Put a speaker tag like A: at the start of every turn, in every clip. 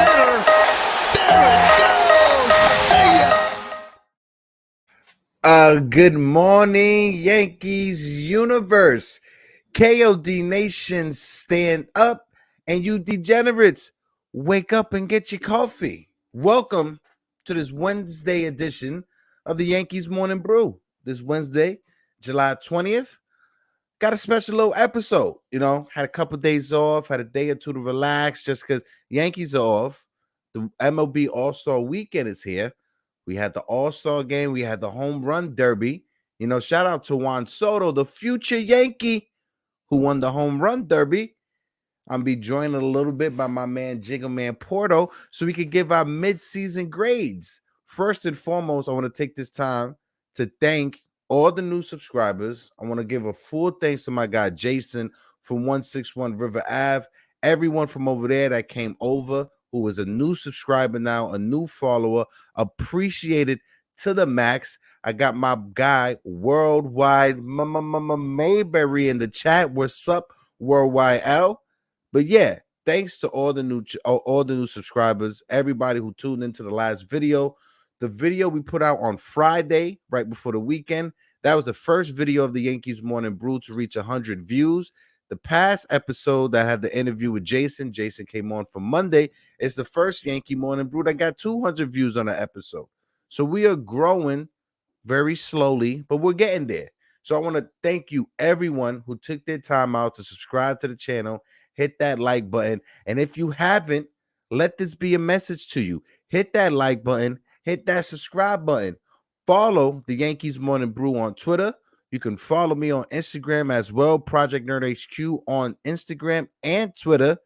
A: better. There it goes. See ya.
B: Good morning, Yankees universe. KOD Nation, stand up, and you degenerates, wake up and get your coffee. Welcome to this Wednesday edition of the Yankees Morning Brew. This Wednesday, July 20th. Got a special little episode, had a couple days off, had a day or two to relax just because Yankees are off. The MLB All-Star Weekend is here. We had the All-Star game. We had the Home Run Derby. Shout out to Juan Soto, the future Yankee who won the Home Run Derby. I'm be joined a little bit by my man, Jigga Man Porto, so we could give our mid-season grades. First and foremost, I want to take this time to thank all the new subscribers. I want to give a full thanks to my guy, Jason from 161 River Ave. Everyone from over there that came over, who is a new subscriber now, a new follower, appreciated to the max. I got my guy, Worldwide Mayberry in the chat. What's up, Worldwide L? But yeah, thanks to all the new subscribers, everybody who tuned into the last video. The video we put out on Friday, right before the weekend, that was the first video of the Yankees Morning Brew to reach 100 views. The past episode that had the interview with Jason came on for Monday. It's the first Yankee Morning Brew that got 200 views on the episode. So we are growing very slowly, but we're getting there. So I want to thank you, everyone who took their time out to subscribe to the channel, hit that like button. And if you haven't, let this be a message to you. Hit that like button. Hit that subscribe button. Follow the Yankees Morning Brew on Twitter. You can follow me on Instagram as well, Project Nerd HQ on Instagram and Twitter.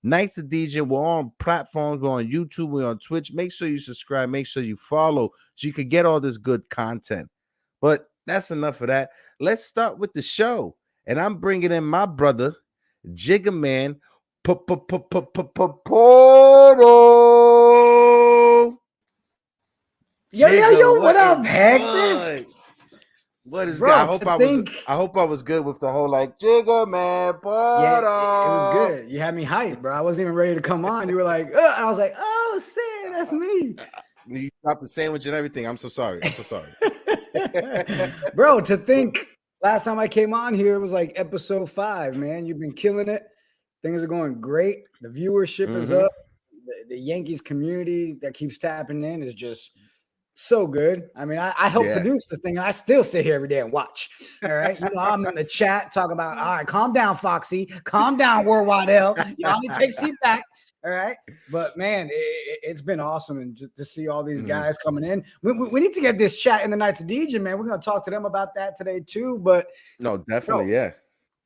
B: Nights of DJ, we're on platforms, we're on YouTube, we're on Twitch. Make sure you subscribe, make sure you follow so you can get all this good content. But that's enough of that. Let's start with the show. And I'm bringing in my brother, Jigga Man Porto.
C: Yo, what up, Hector?
B: What is good? I hope I was good with the whole Jigga Man Porto.
C: Yeah, it was good. You had me hyped, bro. I wasn't even ready to come on. You were like, I was like, oh, shit, that's me.
B: You dropped the sandwich and everything. I'm so sorry.
C: Bro, to think last time I came on here, it was like episode 5, man. You've been killing it. Things are going great. The viewership is up. The Yankees community that keeps tapping in is just so good. I mean, I help produce this thing, and I still sit here every day and watch. All right. I'm in the chat talking about, all right, calm down, Foxy. Calm down, Worldwide L. Y'all need to take a seat back. All right. But man, it's been awesome. And just to see all these guys coming in. We need to get this chat in the Nights of DJ, man. We're going to talk to them about that today, too. But
B: no, definitely, yeah.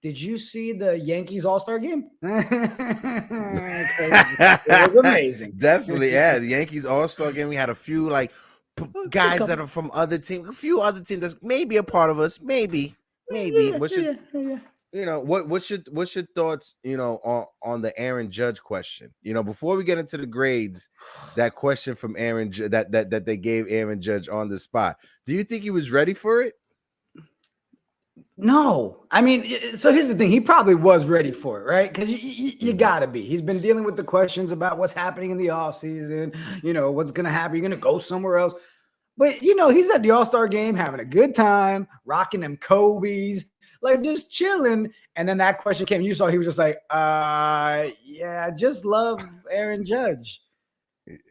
C: Did you see the Yankees All-Star game? It was amazing.
B: Definitely, yeah. The Yankees All-Star game, we had a few guys that are from other teams, a few other teams that's maybe a part of us, maybe. What's your thoughts, on the Aaron Judge question? Before we get into the grades, that question from Aaron that they gave Aaron Judge on the spot. Do you think he was ready for it?
C: No, I mean, so here's the thing. He probably was ready for it, right? Because you got to be. He's been dealing with the questions about what's happening in the offseason, what's going to happen. You're going to go somewhere else. But, he's at the All-Star game having a good time, rocking them Kobe's, just chilling. And then that question came. You saw he was just like, yeah, just love Aaron Judge.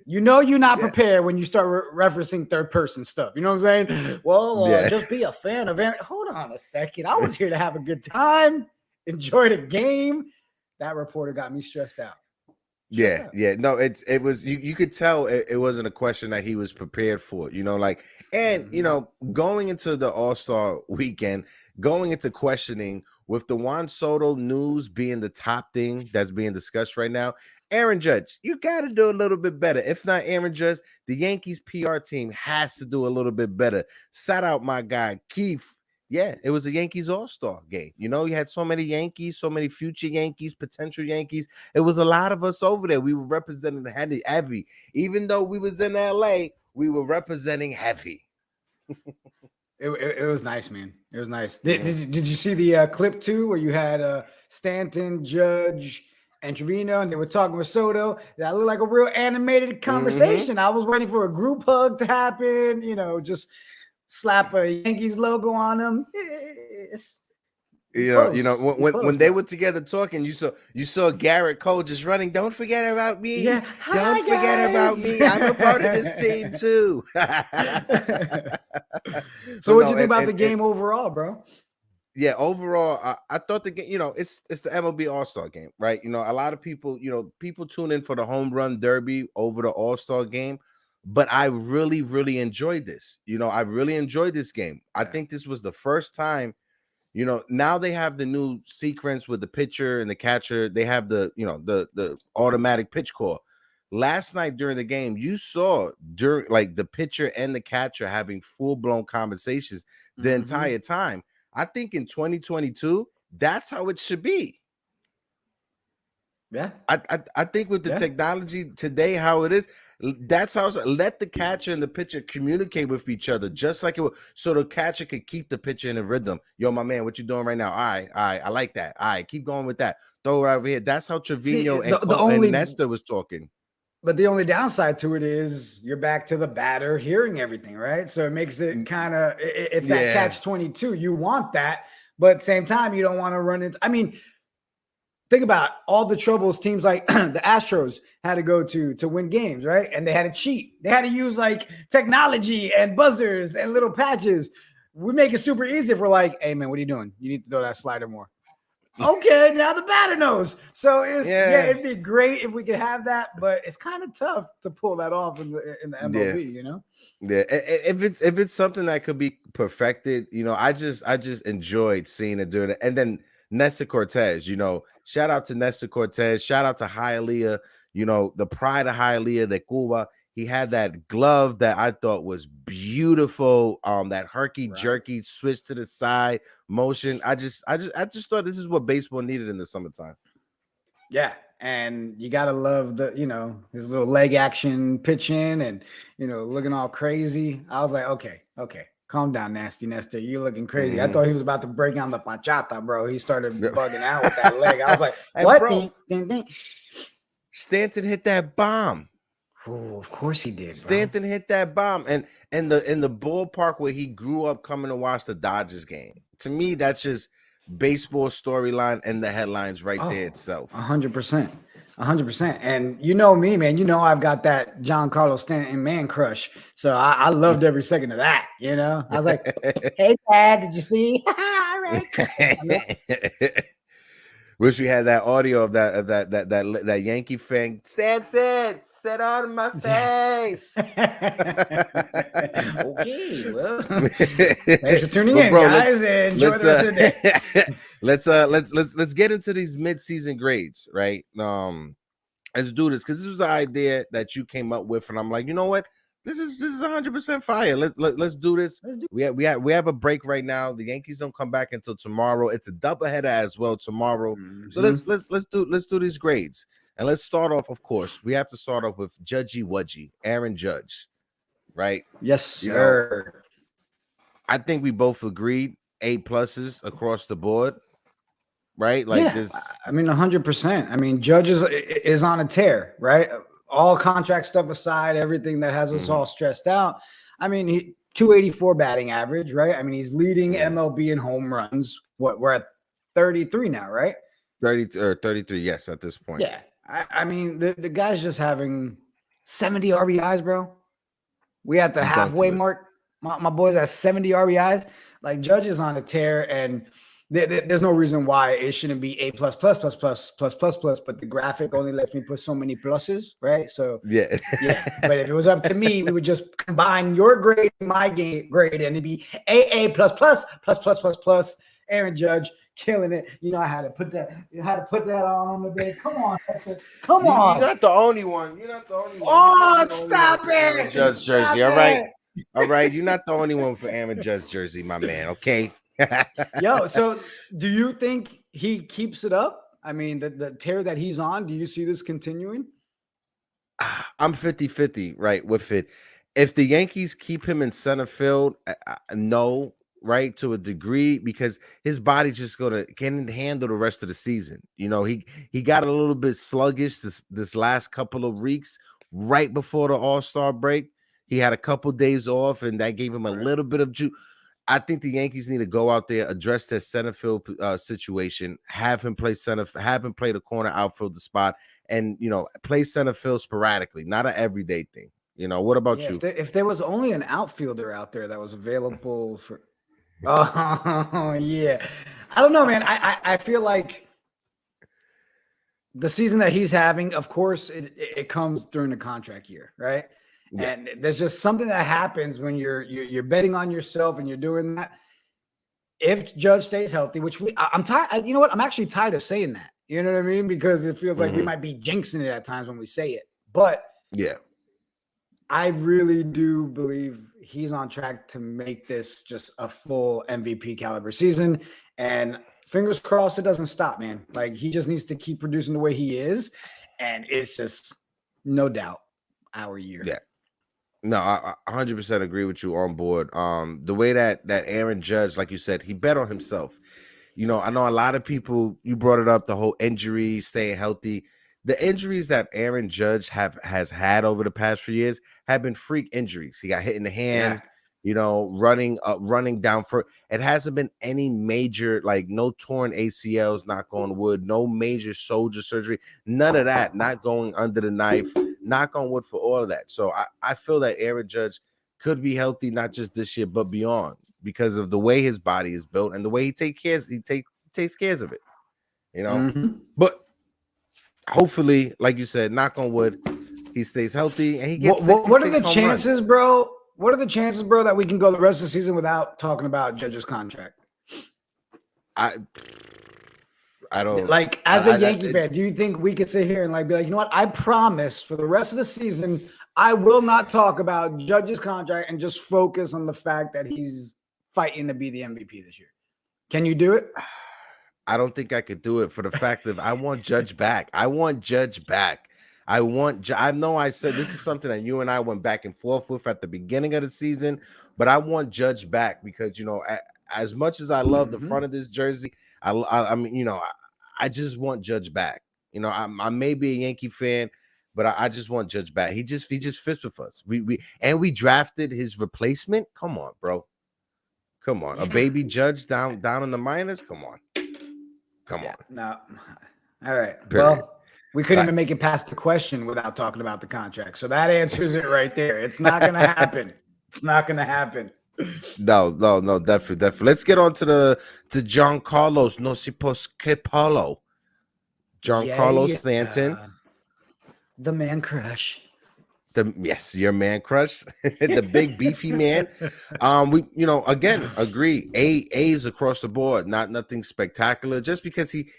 C: You're not prepared when you start referencing third-person stuff. You know what I'm saying? Well, just be a fan of Aaron. Hold on a second. I was here to have a good time, enjoy the game. That reporter got me stressed out.
B: Yeah. No, it was you could tell it wasn't a question that he was prepared for. Going into the All-Star weekend, going into questioning with the Juan Soto news being the top thing that's being discussed right now. Aaron Judge, you got to do a little bit better. If not Aaron Judge, the Yankees PR team has to do a little bit better. Shout out my guy, Keith. Yeah, it was a Yankees All-Star game. You had so many Yankees, so many future Yankees, potential Yankees. It was a lot of us over there. We were representing heavy. Even though we was in LA, we were representing heavy.
C: It was nice, man. It was nice. Did you see the clip too, where you had Stanton, Judge, and Trevino, and they were talking with Soto. That looked like a real animated conversation. I was waiting for a group hug to happen, just slap a Yankees logo on them.
B: When they were together talking, you saw Garrett Cole just running. Don't forget about me.
C: Yeah.
B: Don't forget about me. I'm a part of this team too.
C: So what do you think about the game overall, bro?
B: Yeah, overall, I thought the game, it's the MLB All-Star game, right? A lot of people, people tune in for the home run derby over the All-Star game, but I really, really enjoyed this. I really enjoyed this game. I think this was the first time, now they have the new sequence with the pitcher and the catcher. They have the automatic pitch call. Last night during the game, you saw the pitcher and the catcher having full-blown conversations the entire time. I think in 2022, that's how it should be.
C: Yeah.
B: I think with the technology today, how it is, that's how let the catcher and the pitcher communicate with each other, just like it was, so the catcher could keep the pitcher in a rhythm. Yo, my man, what you doing right now? All right, I like that. All right, keep going with that. Throw it over here. That's how Trevino and Nestor was talking.
C: But the only downside to it is you're back to the batter hearing everything, right? So it makes it kind of, it's that catch-22. You want that, but at the same time, you don't want to run into, think about all the troubles teams like the Astros had to go to win games, right? And they had to cheat. They had to use technology and buzzers and little patches. We make it super easy if we're like, hey, man, what are you doing? You need to throw that slider more. Okay, now the batter knows. So it'd be great if we could have that, but it's kind of tough to pull that off in the MLB,
B: Yeah, if it's something that could be perfected, I just enjoyed seeing it doing it. And then Nestor Cortez, shout out to Nestor Cortez, shout out to Hialeah, the pride of Hialeah, the Cuba. He had that glove that I thought was beautiful. That herky-jerky switch to the side motion. I just thought this is what baseball needed in the summertime.
C: Yeah, and you gotta love the his little leg action pitching and looking all crazy. I was like, okay, calm down, nasty Nestor. You looking crazy. I thought he was about to break on the bachata, bro. He started bugging out with that leg. I was like, what?
B: Bro, Stanton hit that bomb.
C: Oh, of course he did.
B: Stanton hit that bomb, and in the ballpark where he grew up coming to watch the Dodgers game. To me, that's just baseball storyline and the headlines there itself.
C: 100%, 100%. And you know me, man. I've got that Giancarlo Stanton man crush. So I loved every second of that. I was like, "Hey, Dad, did you see?" All right.
B: Wish we had that audio of that Yankee fan. Stanton, sit on my face.
C: Okay, well, thanks for tuning in, guys, and enjoy the rest of the
B: day. Let's get into these mid-season grades, right? Let's do this because this was the idea that you came up with, and I'm like, you know what? This is 100% fire. Let's do this. We have a break right now. The Yankees don't come back until tomorrow. It's a doubleheader as well tomorrow. So let's do these grades. And let's start off, of course. We have to start off with Judgy Wudgy, Aaron Judge, right?
C: Yes, sir.
B: I think we both agreed A+ across the board, right? This.
C: 100%. Judge is on a tear, right? All contract stuff aside, everything that has us all stressed out. 284 batting average, right? He's leading MLB in home runs. We're at 33 now, right?
B: 30 or 33, yes, at this point.
C: Yeah. The guy's just having 70 RBIs, bro. We at the halfway mark. My boy's at 70 RBIs. Judge is on a tear, and there's no reason why it shouldn't be A+++++++++, but the graphic only lets me put so many pluses, right? So
B: yeah.
C: But if it was up to me, we would just combine your grade and my grade, and it'd be AA+++++++. Aaron Judge killing it. I had to put that. On the day. Come on, come on.
B: You're not the only one.
C: Oh, stop it!
B: Aaron Judge jersey. All right. You're not the only one for Aaron Judge jersey, my man. Okay.
C: Yo, so do you think he keeps it up? The tear that he's on, do you see this continuing?
B: I'm 50-50, right, with it. If the Yankees keep him in center field, no. right, to a degree, because his body's just can handle the rest of the season. You know, he got a little bit sluggish this last couple of weeks right before the All-Star break. He had a couple days off, and that gave him a little bit of juice. I think the Yankees need to go out there, address their center field situation, have him play the corner outfield spot, and play center field sporadically, not an everyday thing. What about you?
C: If there was only an outfielder out there that was available for, oh yeah, I don't know, man. I feel like the season that he's having, of course, it comes during the contract year, right? Yeah. And there's just something that happens when you're betting on yourself and you're doing that. If Judge stays healthy, which I'm tired. You know what? I'm actually tired of saying that. You know what I mean? Because it feels like we might be jinxing it at times when we say it. But
B: yeah,
C: I really do believe he's on track to make this just a full MVP caliber season. And fingers crossed it doesn't stop, man. Like, he just needs to keep producing the way he is. And it's just no doubt our year.
B: Yeah. No, I 100% agree with you on board. The way that Aaron Judge, like you said, he bet on himself. I know a lot of people, you brought it up, the whole injury, staying healthy. The injuries that Aaron Judge has had over the past few years have been freak injuries. He got hit in the hand, running down for. It hasn't been any major, like no torn ACLs, knock on wood, no major shoulder surgery, none of that, not going under the knife, knock on wood for all of that. So I feel that Aaron Judge could be healthy, not just this year, but beyond, because of the way his body is built and the way he takes care of it, But hopefully, like you said, knock on wood, he stays healthy and he gets.
C: What are the chances, bro? What are the chances, bro, that we can go the rest of the season without talking about Judge's contract?
B: I don't
C: like, as a Yankee fan, do you think we could sit here and be like, you know what? I promise for the rest of the season, I will not talk about Judge's contract and just focus on the fact that he's fighting to be the MVP this year. Can you do it?
B: I don't think I could do it for the fact that I want Judge back. I know I said this is something that you and I went back and forth with at the beginning of the season, but I want Judge back because, as much as I love the front of this jersey, I just want Judge back. I may be a Yankee fan, but I just want Judge back. He just fits with us. We drafted his replacement. Come on, bro. Come on. A baby Judge down in the minors. Come on.
C: No. All right.
B: Period.
C: Well, we couldn't even make it past the question without talking about the contract. So that answers it right there. It's not going to happen. It's not going to happen.
B: No, definitely. Let's get on to Giancarlo's no si pos que polo. Giancarlo Stanton.
C: The man crush.
B: Yes, your man crush, the big beefy man. We again agree. A's across the board, nothing spectacular. Just because he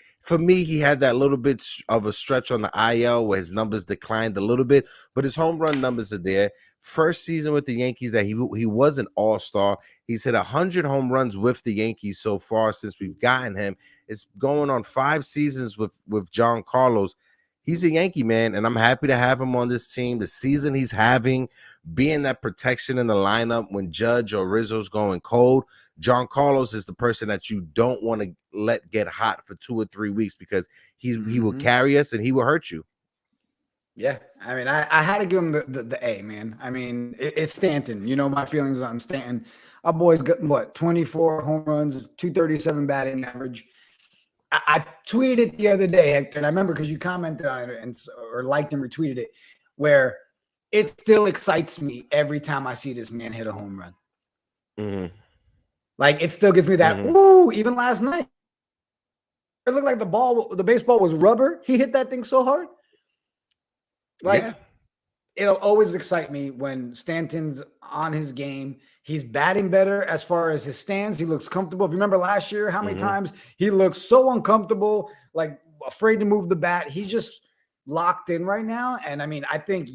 B: had that little bit of a stretch on the IL where his numbers declined a little bit, but his home run numbers are there. First season with the Yankees that he was an all-star. He's hit 100 home runs with the Yankees so far since we've gotten him. It's going on 5 seasons with Giancarlo. He's a Yankee, man, and I'm happy to have him on this team. The season he's having, being that protection in the lineup when Judge or Rizzo's going cold, Giancarlo is the person that you don't want to let get hot for 2 or 3 weeks because he will carry us and he will hurt you.
C: Yeah, I mean, I had to give him the A, man. I mean, it's Stanton. My feelings on Stanton. Our boy's got, 24 home runs, 237 batting average. I tweeted the other day, Hector, and I remember because you commented on it or liked and retweeted it, where it still excites me every time I see this man hit a home run.
B: Mm-hmm.
C: Like, it still gives me that, ooh, even last night. It looked like the baseball was rubber. He hit that thing so hard. It'll always excite me when Stanton's on his game. He's batting better as far as his stance. He looks comfortable. If you remember last year, how many times he looked so uncomfortable, like afraid to move the bat. He's just locked in right now. And I mean, I think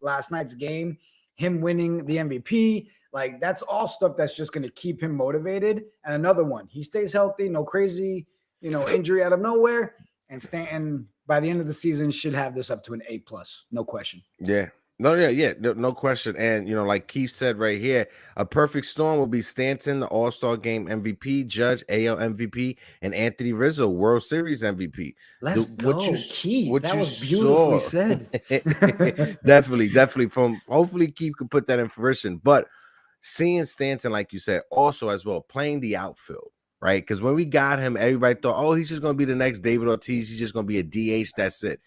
C: last night's game, him winning the MVP, like that's all stuff that's just going to keep him motivated. And another one, he stays healthy, no crazy, injury out of nowhere. And Stanton, by the end of the season, should have this up to an A+, no question.
B: Yeah. No, yeah, no question. And like Keith said right here, a perfect storm will be Stanton, the All-Star Game MVP, Judge, AL MVP, and Anthony Rizzo, World Series MVP.
C: Let's
B: What you
C: go, Keith.
B: what
C: That
B: you
C: was beautifully
B: saw,
C: said.
B: definitely. From hopefully Keith could put that in fruition. But seeing Stanton, like you said, also as well playing the outfield, right? Because when we got him, everybody thought, oh, he's just going to be the next David Ortiz. He's just going to be a DH. That's it.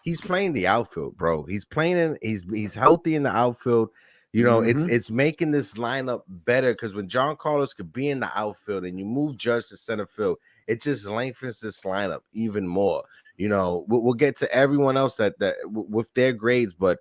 B: He's playing the outfield, bro. He's playing. He's healthy in the outfield. It's making this lineup better because when Giancarlo could be in the outfield and you move Judge to center field, it just lengthens this lineup even more. We'll get to everyone else that with their grades, but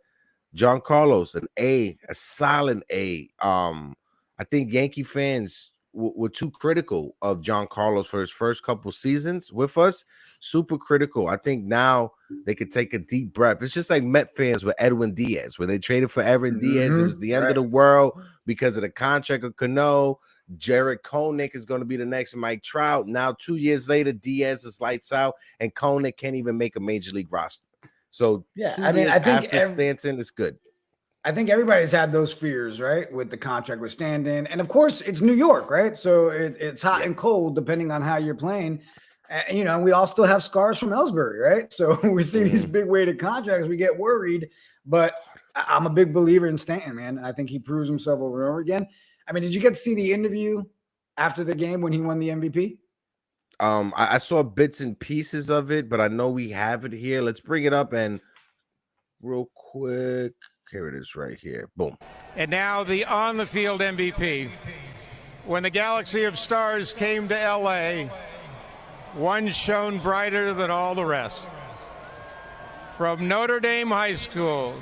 B: Giancarlo's a solid A. I think Yankee fans were too critical of Giancarlo for his first couple seasons with us. Super critical. I think now they could take a deep breath. It's just like Met fans with Edwin Diaz, where they traded for Edwin Diaz. It was the end of the world because of the contract of Cano. Jared Koenig is going to be the next Mike Trout. Now, 2 years later, Diaz is lights out, and Koenig can't even make a major league roster. So,
C: yeah,
B: I think after Stanton, it's good.
C: I think everybody's had those fears, right? With the contract with Stanton. And of course, it's New York, right? So it's hot and cold depending on how you're playing. And, we all still have scars from Ellsbury, right? So we see these big weighted contracts, we get worried. But I'm a big believer in Stanton, man. I think he proves himself over and over again. I mean, did you get to see the interview after the game when he won the MVP?
B: I saw bits and pieces of it, but I know we have it here. Let's bring it up and real quick. Here it is right here. Boom.
D: And now the on-the-field MVP. When the galaxy of stars came to L.A., one shone brighter than all the rest. From Notre Dame High School,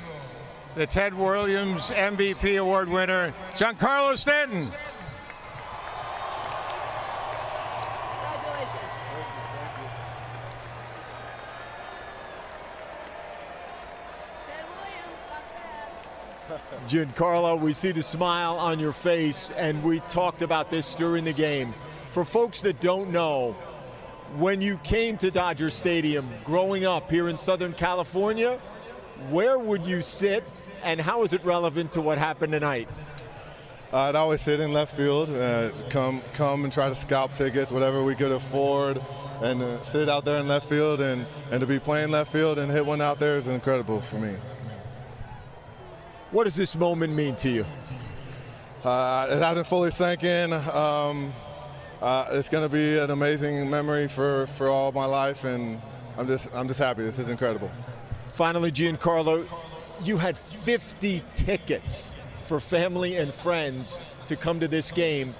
D: the Ted Williams MVP award winner, Giancarlo Stanton.
E: Giancarlo, we see the smile on your face, and we talked about this during the game. For folks that don't know, when you came to Dodger Stadium growing up here in Southern California, where would you sit, and how is it relevant to what happened tonight?
F: I'd always sit in left field, come and try to scalp tickets, whatever we could afford, and sit out there in left field, and to be playing left field and hit one out there is incredible for me.
E: What does this moment mean to you?
F: It hasn't fully sank in. It's going to be an amazing memory for all my life, and I'm just happy. This is incredible.
E: Finally, Giancarlo, you had 50 tickets for family and friends to come to this game,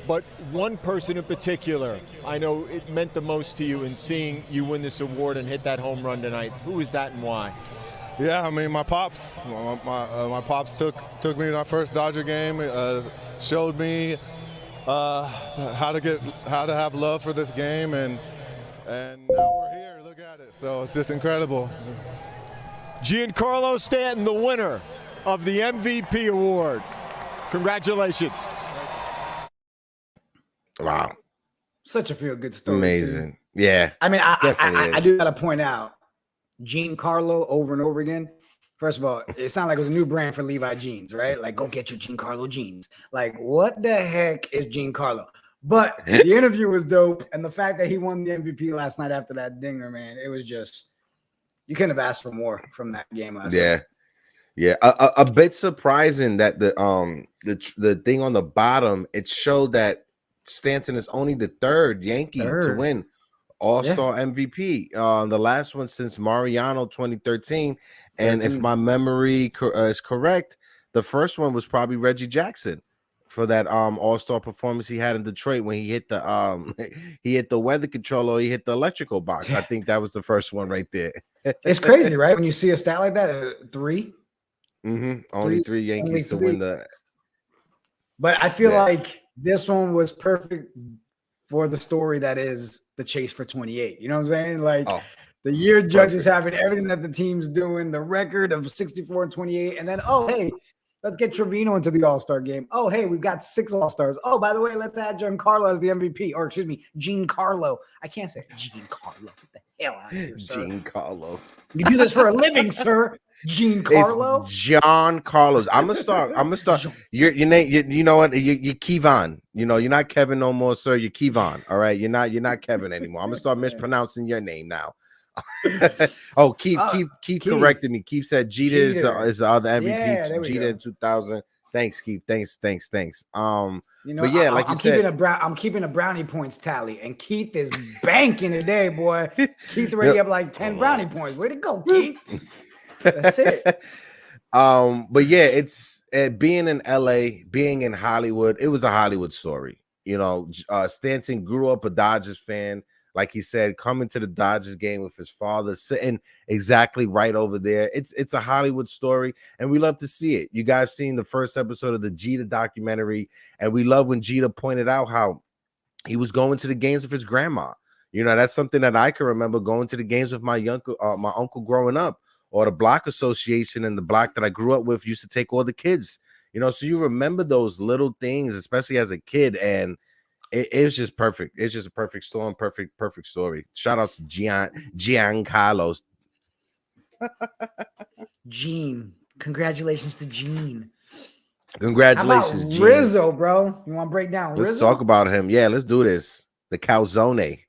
E: but one person in particular, I know it meant the most to you in seeing you win this award and hit that home run tonight. Who is that and why?
F: Yeah, I mean, my pops. My pops took me to my first Dodger game. Showed me how to have love for this game, and now we're here. Look at it. So it's just incredible.
E: Giancarlo Stanton, the winner of the MVP award. Congratulations.
B: Wow.
C: Such a feel-good story.
B: Amazing.
C: Too.
B: Yeah.
C: I mean, I do got to point out, Giancarlo over and over again. First of all, it sounded like it was a new brand for Levi jeans, right? Like, go get your Giancarlo jeans. Like, what the heck is Giancarlo? But the interview was dope, and the fact that he won the MVP last night after that dinger, man, it was just, you couldn't have asked for more from that game last night.
B: Yeah. A bit surprising that the thing on the bottom, it showed that Stanton is only the third Yankee to win All-Star MVP. The last one since Mariano 2013. And if my memory is correct, the first one was probably Reggie Jackson for that All-Star performance he had in Detroit when he hit the weather controller, he hit the electrical box. I think that was the first one right there.
C: It's crazy, right? When you see a stat like that, three.
B: Only three Yankees to win the.
C: But I feel like this one was perfect for the story that is the chase for 28. You know what I'm saying? Like the year judges having everything that the team's doing, the record of 64 and 28, and then hey, let's get Trevino into the All-Star game. Oh, hey, we've got 6 All-Stars. Oh, by the way, let's add Giancarlo as the MVP, or excuse me, Giancarlo. I can't say Giancarlo. Get the hell out of here, sir.
B: Giancarlo.
C: You do this for a living, sir. Giancarlo?
B: Giancarlo. I'm gonna start. Your name. You know what? You're Kevon. You know you're not Kevin no more, sir. You're Kevon. All right. You're not Kevin anymore. I'm gonna start mispronouncing your name now. Oh, Keith corrected me. Keith said Jeter is the other MVP.
C: Yeah, there we
B: Jeter
C: go.
B: in 2000. Thanks, Keith. Thanks.
C: You know,
B: but yeah, like
C: I'm
B: you said,
C: I'm keeping a brownie points tally, and Keith is banking today, boy. Keith already up like 10 brownie points. Way to go, Keith. That's it.
B: But yeah, it's being in LA, being in Hollywood, it was a Hollywood story. You know, Stanton grew up a Dodgers fan. Like he said, coming to the Dodgers game with his father, sitting exactly right over there. It's a Hollywood story, and we love to see it. You guys seen the first episode of the Jeter documentary, and we love when Jeter pointed out how he was going to the games with his grandma. You know, that's something that I can remember, going to the games with my uncle growing up, or the block association in the block that I grew up with used to take all the kids. You know, so you remember those little things, especially as a kid, and it's just perfect. It's just a perfect storm, perfect story. Shout out to Giancarlo.
C: Gene. Congratulations to Gene.
B: Congratulations,
C: How about
B: Gene.
C: Rizzo, bro? You want to break down Rizzo?
B: Let's talk about him. Yeah, let's do this. The Calzone.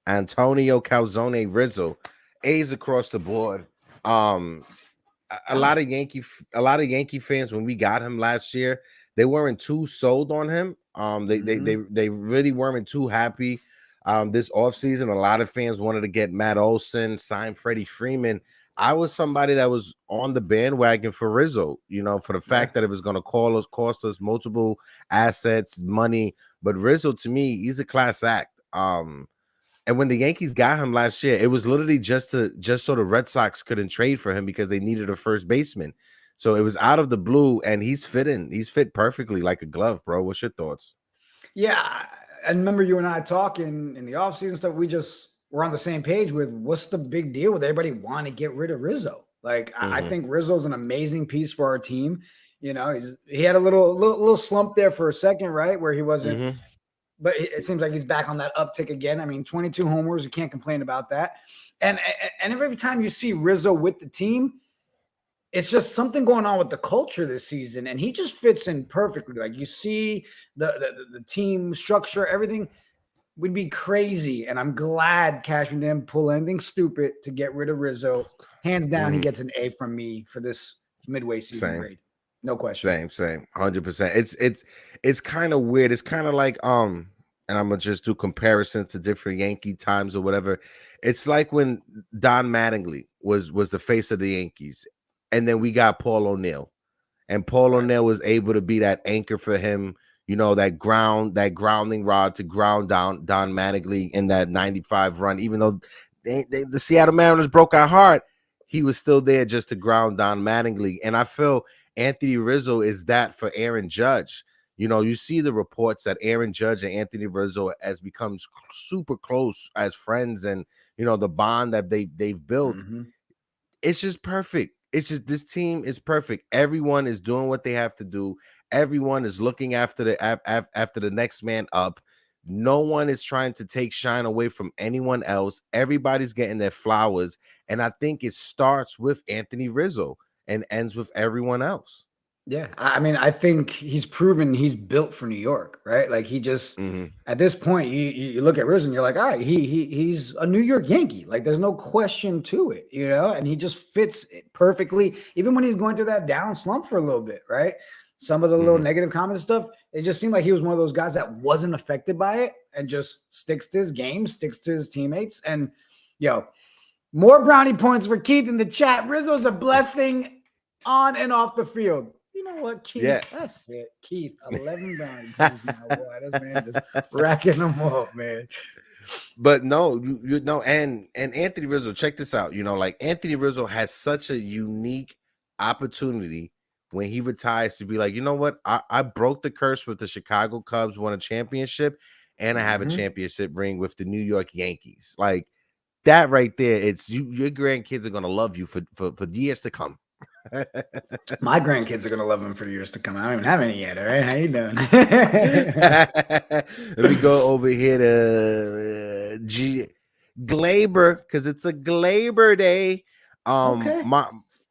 B: Antonio Calzone Rizzo. A's across the board. A lot of Yankee fans, when we got him last year, they weren't too sold on him. They really weren't too happy. This offseason, a lot of fans wanted to get Matt Olson, sign Freddie Freeman. I was somebody that was on the bandwagon for Rizzo, you know, for the fact that it was going to cost us multiple assets, money. But Rizzo, to me, he's a class act. And when the Yankees got him last year, it was literally just so the Red Sox couldn't trade for him because they needed a first baseman. So it was out of the blue, and he's fit perfectly like a glove, bro. What's your thoughts?
C: Yeah, I remember you and I talking in the offseason stuff. We just were on the same page with what's the big deal with everybody wanting to get rid of Rizzo. Like, I think Rizzo's an amazing piece for our team. You know, he had a little slump there for a second, right, where he wasn't. But it seems like he's back on that uptick again. I mean, 22 homers, you can't complain about that. And every time you see Rizzo with the team, it's just something going on with the culture this season, and he just fits in perfectly. Like, you see the team structure, everything would be crazy. And I'm glad Cashman didn't pull anything stupid to get rid of Rizzo. Hands down, he gets an A from me for this midway season grade. No question.
B: Same, 100%. It's kind of weird. It's kind of like and I'm gonna just do comparisons to different Yankee times or whatever. It's like when Don Mattingly was the face of the Yankees, and then we got Paul O'Neill, and Paul O'Neill was able to be that anchor for him. You know, that grounding rod to ground down Don Mattingly in that 95 run. Even though the Seattle Mariners broke our heart, he was still there just to ground Don Mattingly. And I feel Anthony Rizzo is that for Aaron Judge. You know, you see the reports that Aaron Judge and Anthony Rizzo has become super close as friends, and you know the bond that they've built. It's just perfect. It's just, this team is perfect. Everyone is doing what they have to do. Everyone is looking after the next man up. No one is trying to take shine away from anyone else. Everybody's getting their flowers, and I think it starts with Anthony Rizzo and ends with everyone else.
C: Yeah, I mean, I think he's proven he's built for New York, right? Like, he just at this point, you look at Rizzo and you're like, all right, he's a New York Yankee. Like, there's no question to it, you know. And he just fits it perfectly, even when he's going through that down slump for a little bit, right? Some of the little negative comments stuff, it just seemed like he was one of those guys that wasn't affected by it and just sticks to his game, sticks to his teammates. And more brownie points for Keith in the chat. Rizzo's a blessing on and off the field. You know what, Keith?
B: Yeah.
C: That's it. Keith, 11 brownie points now. Boy, this man just racking them up, man.
B: But no, you know, and Anthony Rizzo, check this out. You know, like, Anthony Rizzo has such a unique opportunity when he retires to be like, you know what? I broke the curse with the Chicago Cubs, won a championship, and I have a championship ring with the New York Yankees. Like, that right there, it's your grandkids are gonna love you for years to come.
C: My grandkids are gonna love him for years to come. I don't even have any yet. All right, how you doing?
B: Let me go over here to Glaber, because it's a Glaber day.
C: Okay.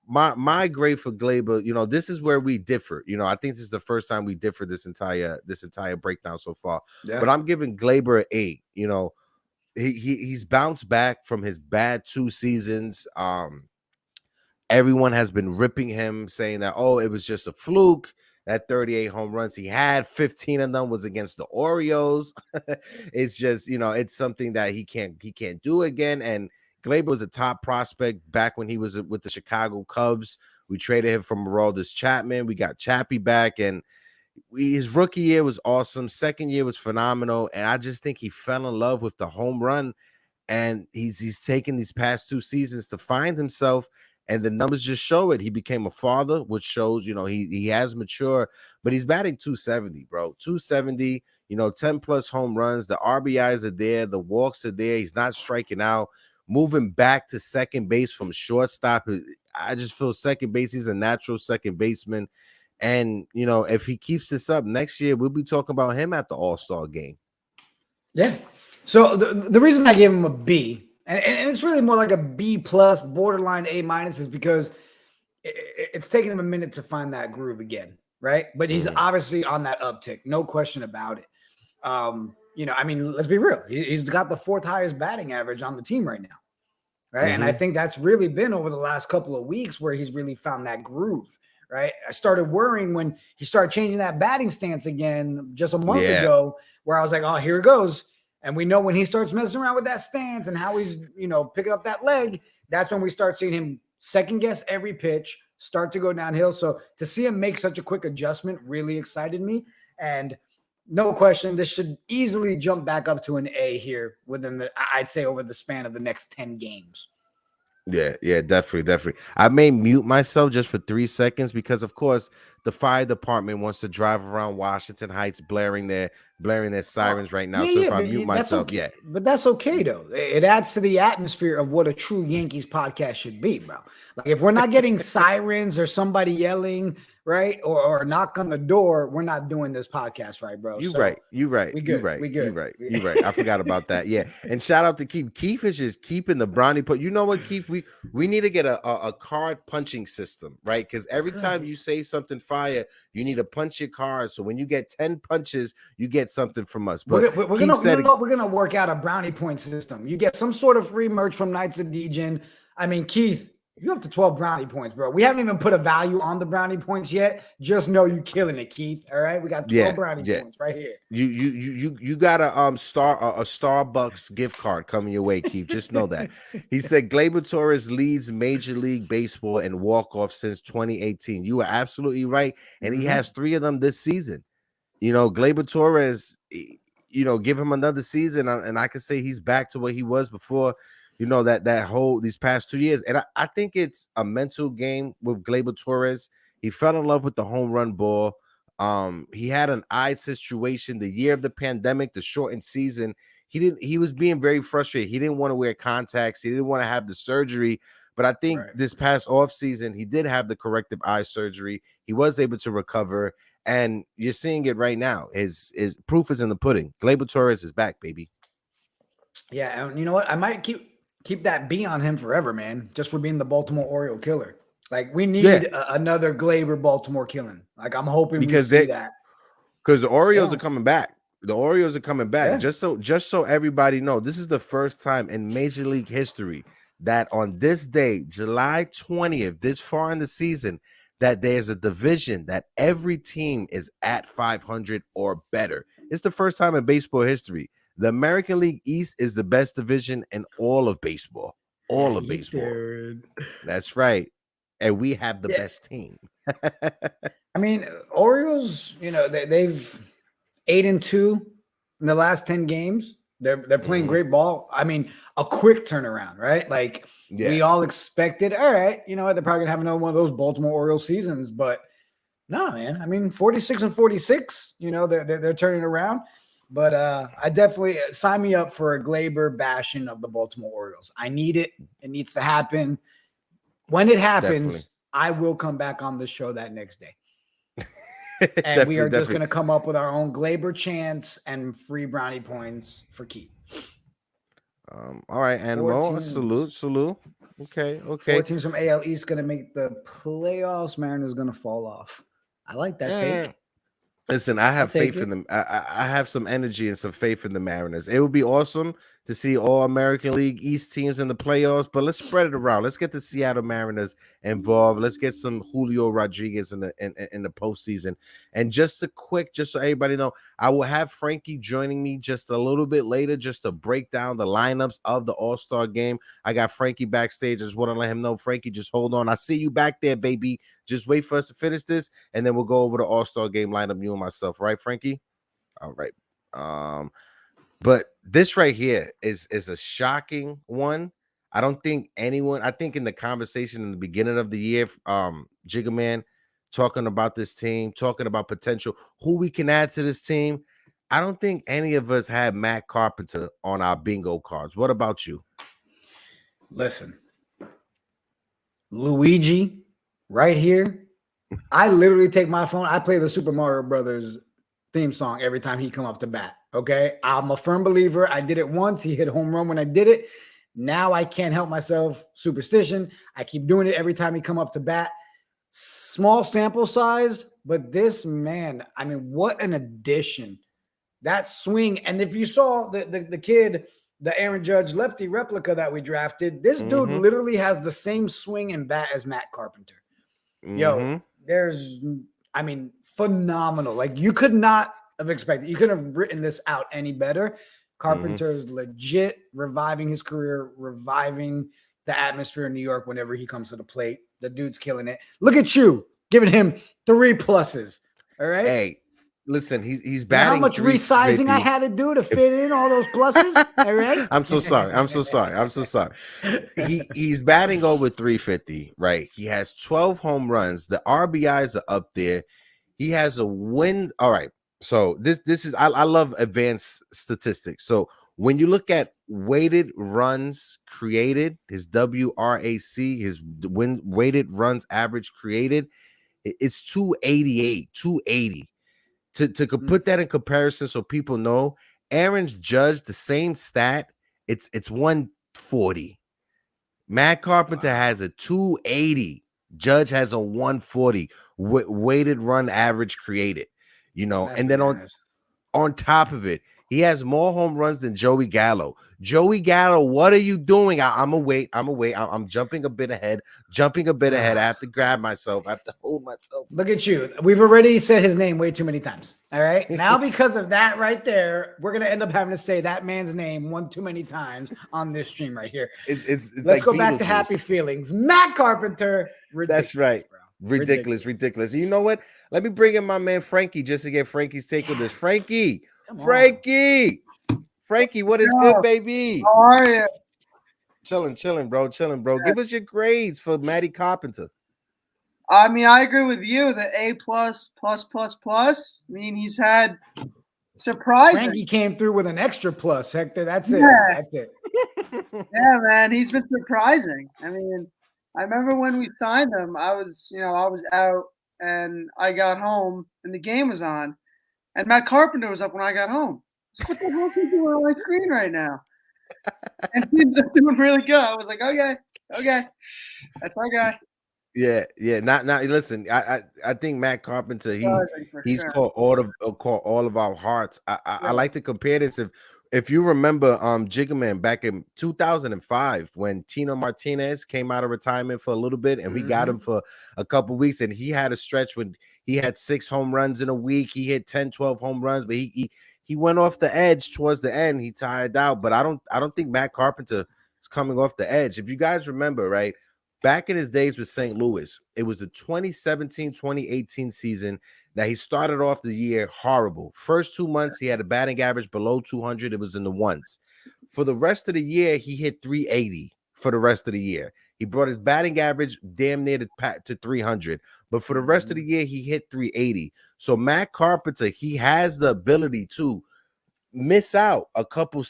B: my grade for Glaber, this is where we differ. I think this is the first time we differ this entire breakdown so far.
C: Yeah.
B: But I'm giving Glaber an 8. He's bounced back from his bad 2 seasons. Everyone has been ripping him, saying that, oh, it was just a fluke. That 38 home runs he had, 15 of them was against the Orioles. It's just, it's something that he can't do again. And Glaber was a top prospect back when he was with the Chicago Cubs. We traded him from Aroldis Chapman. We got Chappie back, and his rookie year was awesome. Second year was phenomenal, and I just think he fell in love with the home run. And he's taken these past 2 seasons to find himself. And the numbers just show it. He became a father, which shows, he has matured, but he's batting 270, bro. 270, 10 plus home runs. The RBIs are there. The walks are there. He's not striking out. Moving back to second base from shortstop. I just feel second base. He's a natural second baseman. And, if he keeps this up next year, we'll be talking about him at the All-Star game.
C: Yeah. So the reason I gave him a B, and it's really more like a B plus, borderline A minus, is because it's taken him a minute to find that groove again, right? But he's obviously on that uptick, no question about it. Let's be real. He's got the 4th highest batting average on the team right now, right? And I think that's really been over the last couple of weeks where he's really found that groove, right? I started worrying when he started changing that batting stance again just a month ago, where I was like, oh, here it goes. And we know when he starts messing around with that stance and how he's, picking up that leg, that's when we start seeing him second guess every pitch, start to go downhill. So to see him make such a quick adjustment really excited me. And no question, this should easily jump back up to an A here I'd say over the span of the next 10 games.
B: Yeah, definitely. I may mute myself just for 3 seconds because, of course, the fire department wants to drive around Washington Heights blaring their sirens right now. So if I mute myself,
C: But that's okay, though. It adds to the atmosphere of what a true Yankees podcast should be, bro. Like, if we're not getting sirens or somebody yelling, right, or knock on the door, we're not doing this podcast right, bro.
B: You right. You right. I forgot about that. Yeah. And shout out to Keith. Keith is just keeping the brownie put. You know what, Keith? We need to get a card punching system, right? Because every time you say something fire, you need to punch your card. So when you get 10 punches, you get something from us. But
C: we're gonna work out a brownie point system. You get some sort of free merch from Knights of Degen. I mean, Keith, you're up to 12 brownie points, bro. We haven't even put a value on the brownie points yet. Just know you killing it, Keith. All right, we got 12 brownie points right here.
B: You got a Starbucks gift card coming your way, Keith. Just know that. He said Gleyber Torres leads Major League Baseball in walk-off since 2018. You are absolutely right, and he has 3 of them this season. Gleyber Torres, give him another season, and I can say he's back to what he was before. These past 2 years. And I think it's a mental game with Gleyber Torres. He fell in love with the home run ball. He had an eye situation the year of the pandemic, the shortened season. He was being very frustrated. He didn't want to wear contacts. He didn't want to have the surgery. But I think this past off season, he did have the corrective eye surgery. He was able to recover. And you're seeing it right now. His proof is in the pudding. Gleyber Torres is back, baby.
C: Yeah, and you know what? I might keep that B on him forever, man, just for being the Baltimore Oriole killer. Like, we need another Gleyber Baltimore killing. Like, I'm hoping we see that.
B: Because the Orioles are coming back. The Orioles are coming back. Yeah. Just so everybody know, this is the first time in Major League history that on this day, July 20th, this far in the season, that there's a division that every team is at 500 or better. It's the first time in baseball history. The American League East is the best division in all of baseball. All of baseball. That's right. And we have the best team.
C: I mean, Orioles, they've 8-2 in the last 10 games. They're playing great ball. I mean, a quick turnaround, right? Like, we all expected, all right, they're probably gonna have another one of those Baltimore Orioles seasons, but no, man. I mean, 46-46, they're turning around. But I definitely sign me up for a Gleyber bashing of the Baltimore Orioles. I need it. It needs to happen. When it happens, I will come back on the show that next day. And we are just going to come up with our own Gleyber chants and free brownie points for Keith.
B: All right, Animal. Salute. Okay.
C: 4 teams from AL East going to make the playoffs. Mariners going to fall off. I like that take.
B: Listen, I have faith in them. I have some energy and some faith in the Mariners. It would be awesome to see all American League East teams in the playoffs, but let's spread it around. Let's get the Seattle Mariners involved. Let's get some Julio Rodriguez in the postseason. And just so everybody know, I will have Frankie joining me just a little bit later just to break down the lineups of the All-Star game. I got Frankie backstage. I just want to let him know, Frankie, just hold on. I see you back there, baby. Just wait for us to finish this, and then we'll go over the All-Star game lineup, you and myself, right, Frankie? All right. But this right here is a shocking one. I don't think anyone, I think in the conversation in the beginning of the year, Jigga Man talking about this team, talking about potential, who we can add to this team. I don't think any of us had Matt Carpenter on our bingo cards. What about you?
C: Listen, Luigi, right here. I literally take my phone. I play the Super Mario Brothers theme song every time he come up to bat. Okay, I'm a firm believer. I did it once. He hit home run when I did it. Now I can't help myself. Superstition. I keep doing it every time he come up to bat. Small sample size, but this man, I mean, what an addition. That swing. And if you saw the kid, the Aaron Judge lefty replica that we drafted, this dude literally has the same swing and bat as Matt Carpenter. Yo, there's, I mean, phenomenal. Like, you could not have expected. You couldn't have written this out any better. Carpenter's legit reviving his career, reviving the atmosphere in New York whenever he comes to the plate. The dude's killing it. Look at you, giving him 3 pluses. All right.
B: Hey, listen, he's batting.
C: How much resizing I had to do to fit in all those pluses? All right.
B: I'm so sorry. He's batting over 350, right? He has 12 home runs. The RBIs are up there. He has a win. All right. So this is I love advanced statistics. So when you look at weighted runs created, his WRAC, his weighted runs average created, it's 288, 280. To put that in comparison so people know, Aaron Judge, the same stat, it's 140. Matt Carpenter has a 280. Judge has a 140 weighted run average created. You know, and then on top of it, he has more home runs than Joey Gallo. Joey Gallo, what are you doing? I'm gonna wait. I'm jumping a bit ahead. I have to grab myself. I have to hold myself.
C: Look at you. We've already said his name way too many times. All right. Now, because of that right there, we're gonna end up having to say that man's name one too many times on this stream right here.
B: It's
C: Let's
B: like
C: go back to happy feelings. Matt Carpenter.
B: That's right. Bro. Ridiculous. You know what? Let me bring in my man Frankie just to get Frankie's take on this. Frankie, what is good, baby?
G: How are you?
B: Chilling, bro. Give us your grades for Matty Carpenter.
G: I mean, I agree with you. The A++++. I mean, he's had surprising.
C: Frankie came through with an extra plus, Hector. That's it.
G: Yeah, man, he's been surprising. I mean, I remember when we signed him, I was out and I got home and the game was on, and Matt Carpenter was up when I got home. I was like, what the hell is he doing on my screen right now? And he's doing really good. I was like, okay, that's our guy.
B: Yeah. Not listen. I think Matt Carpenter. He's caught all of our hearts. I like to compare this. If you remember, Jigga Man, back in 2005 when Tino Martinez came out of retirement for a little bit, and we got him for a couple weeks, and he had a stretch when he had 6 home runs in a week. He hit 10, 12 home runs, but he went off the edge towards the end. He tired out, but I don't think Matt Carpenter is coming off the edge. If you guys remember, right, back in his days with St. Louis, it was the 2017-2018 season that he started off the year horrible. First 2 months, he had a batting average below 200. It was in the ones. For the rest of the year, he hit 380 for the rest of the year. He brought his batting average damn near to 300. But for the rest of the year, he hit 380. So Matt Carpenter, he has the ability to miss out a couple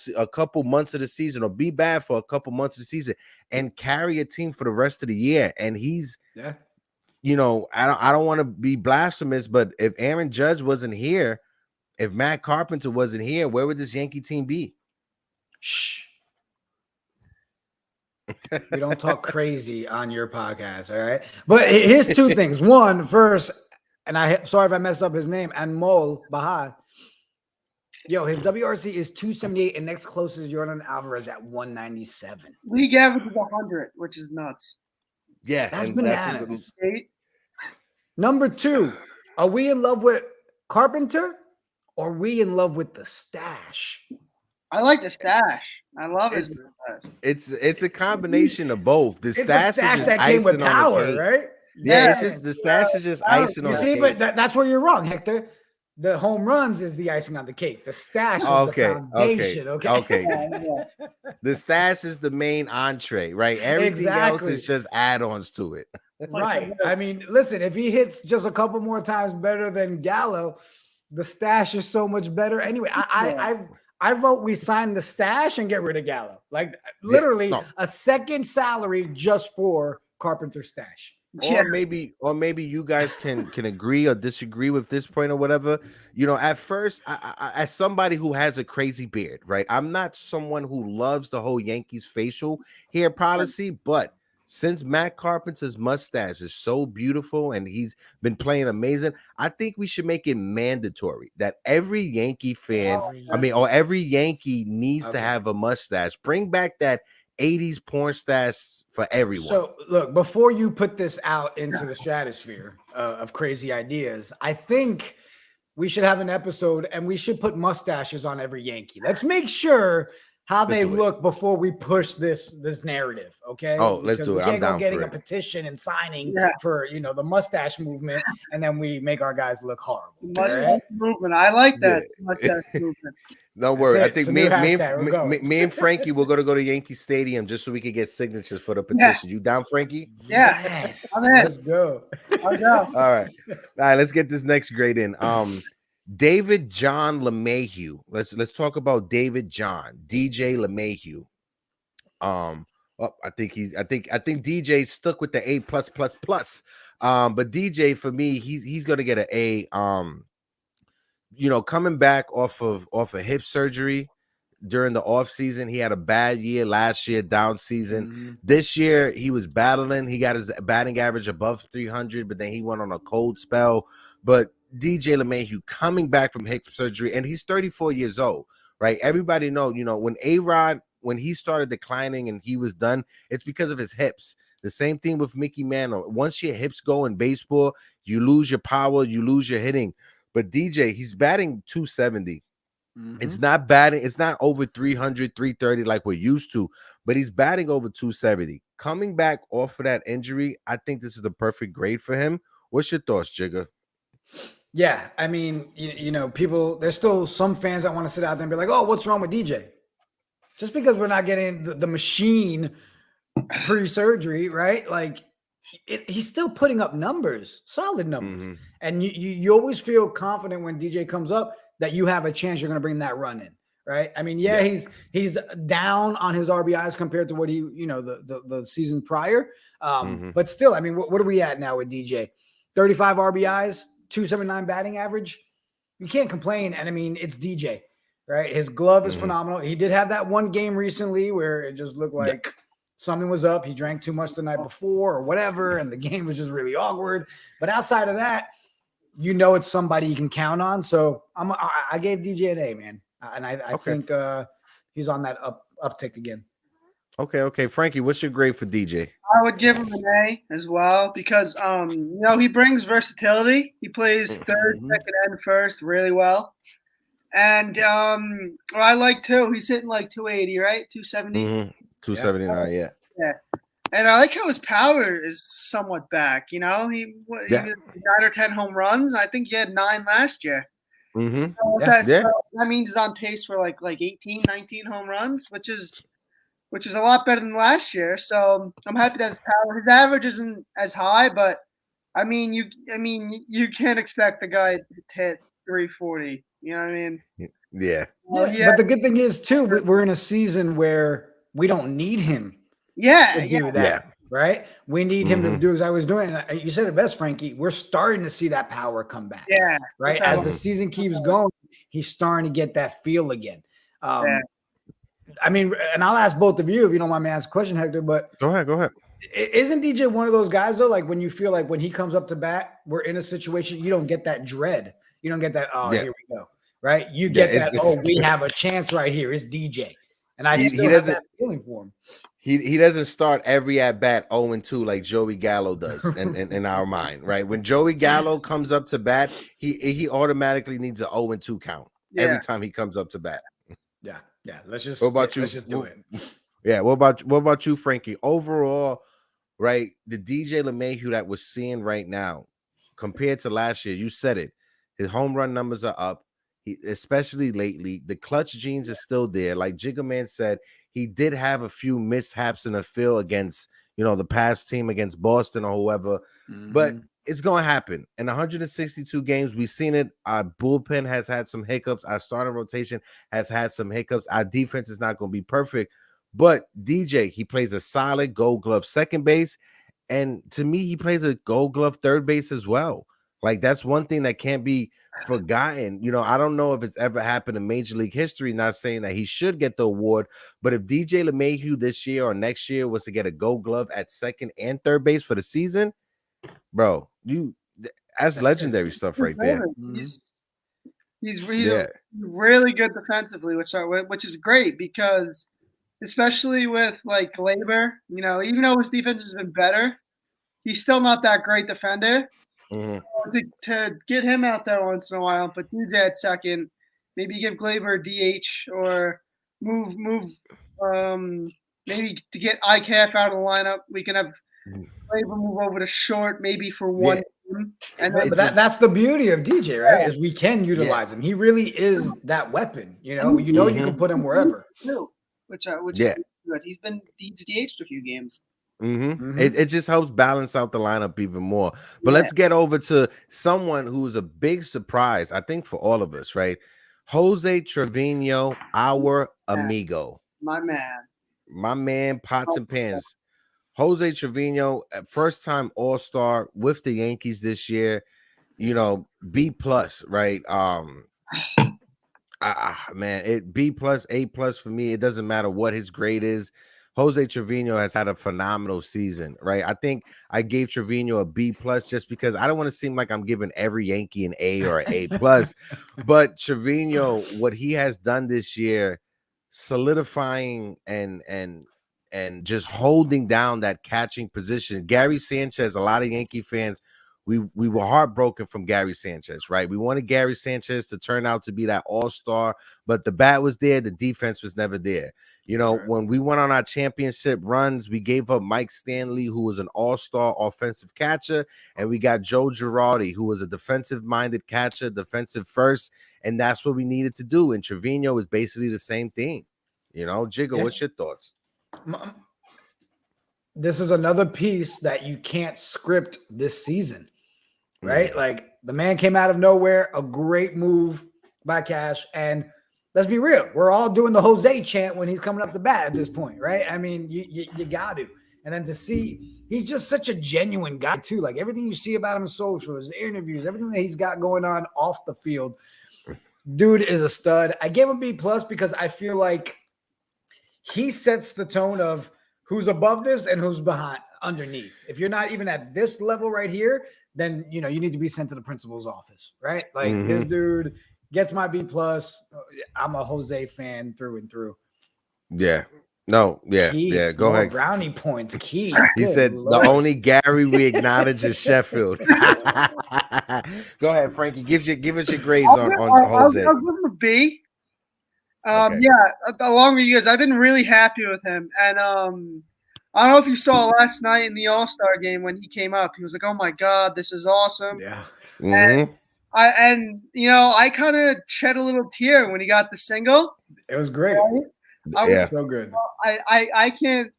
B: months of the season or be bad for a couple months of the season and carry a team for the rest of the year. And he's, you know, I don't want to be blasphemous, but if Aaron Judge wasn't here, if Matt Carpenter wasn't here, where would this Yankee team be?
G: Shh.
C: We don't talk crazy on your podcast, all right? But here's two things. One, first, and sorry if I messed up his name, Anmol Bahad. Yo, his WRC is 278, and next closest is Jordan Alvarez at 197.
G: League average is 100, which is nuts.
B: Yeah,
C: That's
B: and
C: bananas.
G: 8.
C: Number 2, are we in love with Carpenter or are we in love with the stash?
G: I like the stash. I love his stash.
B: It's a combination of both. The
C: It's a
B: stash
C: stash
B: is
C: that
B: just
C: came with
B: icing on the
C: power,
B: cake.
C: right?
B: Yeah, it's just the stash is just icing on
C: You
B: the
C: see,
B: cake.
C: but that's where you're wrong, Hector. The home runs is the icing on the cake. The stash is the foundation. Okay.
B: The stash is the main entree, right? Everything else
C: Exactly.
B: is just add-ons to it.
C: Right. I mean, listen, if he hits just a couple more times better than Gallo, the stash is so much better. Anyway, I vote we sign the stash and get rid of Gallo. Like literally a second salary just for Carpenter stash.
B: Or maybe you guys can agree or disagree with this point or whatever. You know, at first, I as somebody who has a crazy beard, right? I'm not someone who loves the whole Yankees facial hair policy, but since Matt Carpenter's mustache is so beautiful and he's been playing amazing, I think we should make it mandatory that every Yankee fan, or every Yankee needs to have a mustache. Bring back that 80s porn stash for everyone.
C: So look, before you put this out into the stratosphere of crazy ideas, I think we should have an episode and we should put mustaches on every Yankee. Let's make sure how they look before we push this narrative. Okay.
B: Oh, let's do it. I'm down
C: getting
B: for
C: a
B: it.
C: petition and signing for the mustache movement, and then we make our guys look horrible.
G: Mustache movement. I like that mustache movement.
B: Don't worry. I
C: That's
B: think
C: it.
B: me and Frankie will go to Yankee Stadium just so we can get signatures for the petition. You down, Frankie?
G: Yeah.
C: Yes.
G: I'm in.
C: Let's go.
G: I'll go.
B: All right. Let's get this next grade in. David John LeMahieu. Let's talk about David John DJ LeMahieu. I think DJ's stuck with the A+++. But DJ for me, he's gonna get an A. Coming back off of hip surgery during the off season, he had a bad year last year, down season. This year he was battling. He got his batting average above 300, but then he went on a cold spell. But DJ LeMahieu coming back from hip surgery, and he's 34 years old, right? Everybody know, when A-Rod, when he started declining and he was done, it's because of his hips. The same thing with Mickey Mantle. Once your hips go in baseball, you lose your power, you lose your hitting. But DJ, he's batting 270. It's not batting, it's not over 300, 330 like we're used to, but he's batting over 270. Coming back off of that injury, I think this is the perfect grade for him. What's your thoughts, Jigga?
C: Yeah, I mean, people, there's still some fans that want to sit out there and be like, oh, what's wrong with DJ? Just because we're not getting the machine pre-surgery, right? Like, he's still putting up numbers, solid numbers. And you always feel confident when DJ comes up that you have a chance you're going to bring that run in, right? I mean, he's down on his RBIs compared to what he, the season prior. But still, I mean, what are we at now with DJ? 35 RBIs, 279 batting average. You can't complain. And I mean, it's DJ, right? His glove is phenomenal. He did have that one game recently where it just looked like something was up. He drank too much the night before or whatever, and the game was just really awkward. But outside of that, it's somebody you can count on. So I gave DJ an A, man. And I think he's on that uptick again.
B: Okay. Frankie, what's your grade for DJ?
G: I would give him an A as well because he brings versatility. He plays third, second, and first really well. And I like too. He's hitting like 280, right? 270.
B: 279, yeah.
G: And I like how his power is somewhat back. He had 9 or 10 home runs. I think he had 9 last year. So that means he's on pace for like 18, 19 home runs, which is a lot better than last year. So I'm happy that his power, his average isn't as high, but I mean you can't expect the guy to hit 340. You know what I mean?
B: Yeah.
C: But the good thing is too, we're in a season where we don't need him. To do that, right? We need him to do as I was doing. And you said it best, Frankie. We're starting to see that power come back.
G: Yeah.
C: Right. As the season keeps going, he's starting to get that feel again. I mean, and I'll ask both of you if you don't mind me asking a question, Hector. But
B: Go ahead.
C: Isn't DJ one of those guys though? Like when you feel like when he comes up to bat, we're in a situation you don't get that dread. You don't get that. Oh, here we go. Right? You get that. Oh, we have a chance right here. It's DJ, and I still have that feeling for him.
B: He doesn't start every at bat 0-2 like Joey Gallo does in our mind, right? When Joey Gallo comes up to bat, he automatically needs an 0-2 count every time he comes up to bat.
C: Yeah. Let's just do it.
B: Yeah. What about you, Frankie? Overall, right? The DJ LeMahieu that we're seeing right now, compared to last year, you said it. His home run numbers are up. Especially lately, the clutch genes are still there. Like Jigga Man said, he did have a few mishaps in the field against, the past team against Boston or whoever, but it's going to happen. In 162 games, we've seen it. Our bullpen has had some hiccups. Our starting rotation has had some hiccups. Our defense is not going to be perfect, but DJ, he plays a solid Gold Glove second base, and to me, he plays a Gold Glove third base as well. Like that's one thing that can't be forgotten. I don't know if it's ever happened in Major League history, not saying that he should get the award, but if DJ LeMahieu this year or next year was to get a Gold Glove at second and third base for the season, bro, that's legendary stuff right there.
G: He's really good defensively, which is great because especially with like Gleyber, even though his defense has been better, he's still not that great defender. To get him out there once in a while, but DJ at second, maybe give Gleyber DH or move maybe to get ICAF out of the lineup. We can have Gleyber move over to short, maybe for one. And
C: but that's the beauty of DJ, right? Is we can utilize him. He really is that weapon. You can put him wherever.
G: Which is good. He's been DH'd a few games.
B: It just helps balance out the lineup even more. But let's get over to someone who's a big surprise, I think, for all of us, right? Jose Trevino, our amigo.
G: My man,
B: pots and pans. Jose Trevino, first time All-Star with the Yankees this year, B+, right? Man, B+, A+ for me. It doesn't matter what his grade is. Jose Trevino has had a phenomenal season, right? I think I gave Trevino a B+ just because I don't want to seem like I'm giving every Yankee an A or an A+. But Trevino, what he has done this year, solidifying and just holding down that catching position. Gary Sanchez, a lot of Yankee fans, we were heartbroken from Gary Sanchez, right? We wanted Gary Sanchez to turn out to be that all-star, but the bat was there, the defense was never there. When we went on our championship runs, we gave up Mike Stanley, who was an all-star offensive catcher, and we got Joe Girardi, who was a defensive-minded catcher, defensive first, and that's what we needed to do. And Trevino is basically the same thing. Jigga, what's your thoughts?
C: This is another piece that you can't script this season, right? Like the man came out of nowhere, a great move by Cash, and let's be real, we're all doing the Jose chant when he's coming up the bat at this point, right? I mean, you got to. And then to see, he's just such a genuine guy too. Like everything you see about him in social, his interviews, everything that he's got going on off the field, dude is a stud. I gave him B+ because I feel like he sets the tone of who's above this and who's underneath. If you're not even at this level right here, then, you need to be sent to the principal's office, right? Like this dude gets my B+. I'm a Jose fan through and through.
B: Yeah. No, yeah. Go ahead.
C: Brownie points. He
B: said Lord. The only Gary we acknowledge is Sheffield. Go ahead, Frankie. Give us your grades on Jose.
G: I'll give him a B. Yeah, along with you guys, I've been really happy with him. And I don't know if you saw last night in the All-Star game when he came up, he was like, "Oh my God, this is awesome."
C: Yeah.
G: And I kind of shed a little tear when he got the single.
C: It was great.
G: Right?
C: I was so good.
G: I can't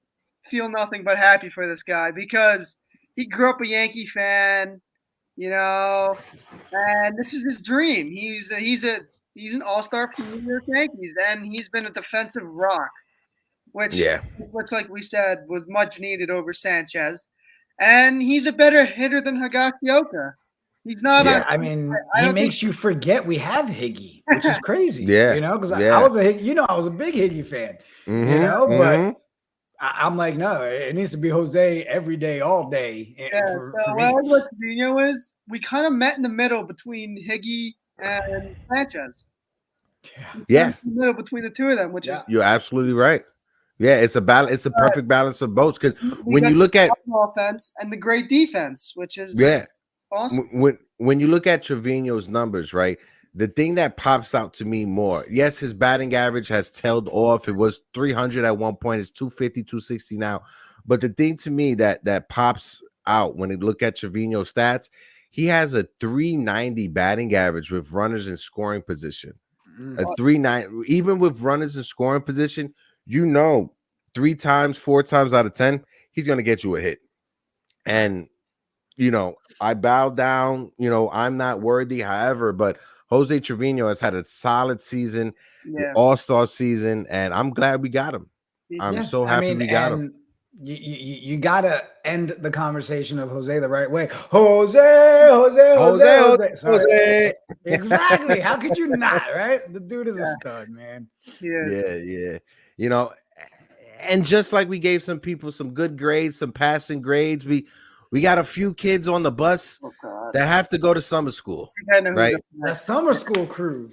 G: feel nothing but happy for this guy because he grew up a Yankee fan, and this is his dream. He's an all-star for the New York Yankees, and he's been a defensive rock, which, like we said, was much needed over Sanchez. And he's a better hitter than Higashioka. He's not.
B: Yeah.
C: I mean,
G: I
C: he
G: don't
C: makes you forget we have Higgy, which is crazy.
B: Yeah,
C: You know, because
B: yeah.
C: I was I was a big Higgy fan. You know, but I'm like, no, it needs to be Jose every day, all day.
G: Yeah.
C: For
G: So
C: me.
G: what Trevino is, we kind of met in the middle between Higgy and Sanchez.
B: Yeah.
G: In the middle between the two of them, which is
B: You're absolutely right. Yeah, it's a balance. It's a perfect balance of both. Because
G: we
B: when
G: got
B: you look
G: the
B: at
G: offense and the great defense, which is awesome.
B: when you look at Trevino's numbers, right? The thing that pops out to me more, yes, his batting average has tailed off. It was 300 at one point. It's 250, 260 now. But the thing to me that pops out when you look at Trevino's stats, he has a 390 batting average with runners in scoring position. A 390, even with runners in scoring position, 3 times, 4 times out of 10, he's going to get you a hit. And, I bow down, I'm not worthy, however, but Jose Trevino has had a solid season, all-star season, and I'm glad we got him. I'm so happy we got him.
C: You gotta end the conversation of Jose the right way. Jose. Exactly. How could you not? Right? The dude is a stud, man.
B: Yeah. And just like we gave some people some good grades, some passing grades, we got a few kids on the bus that have to go to summer school. Right?
C: The summer school crew.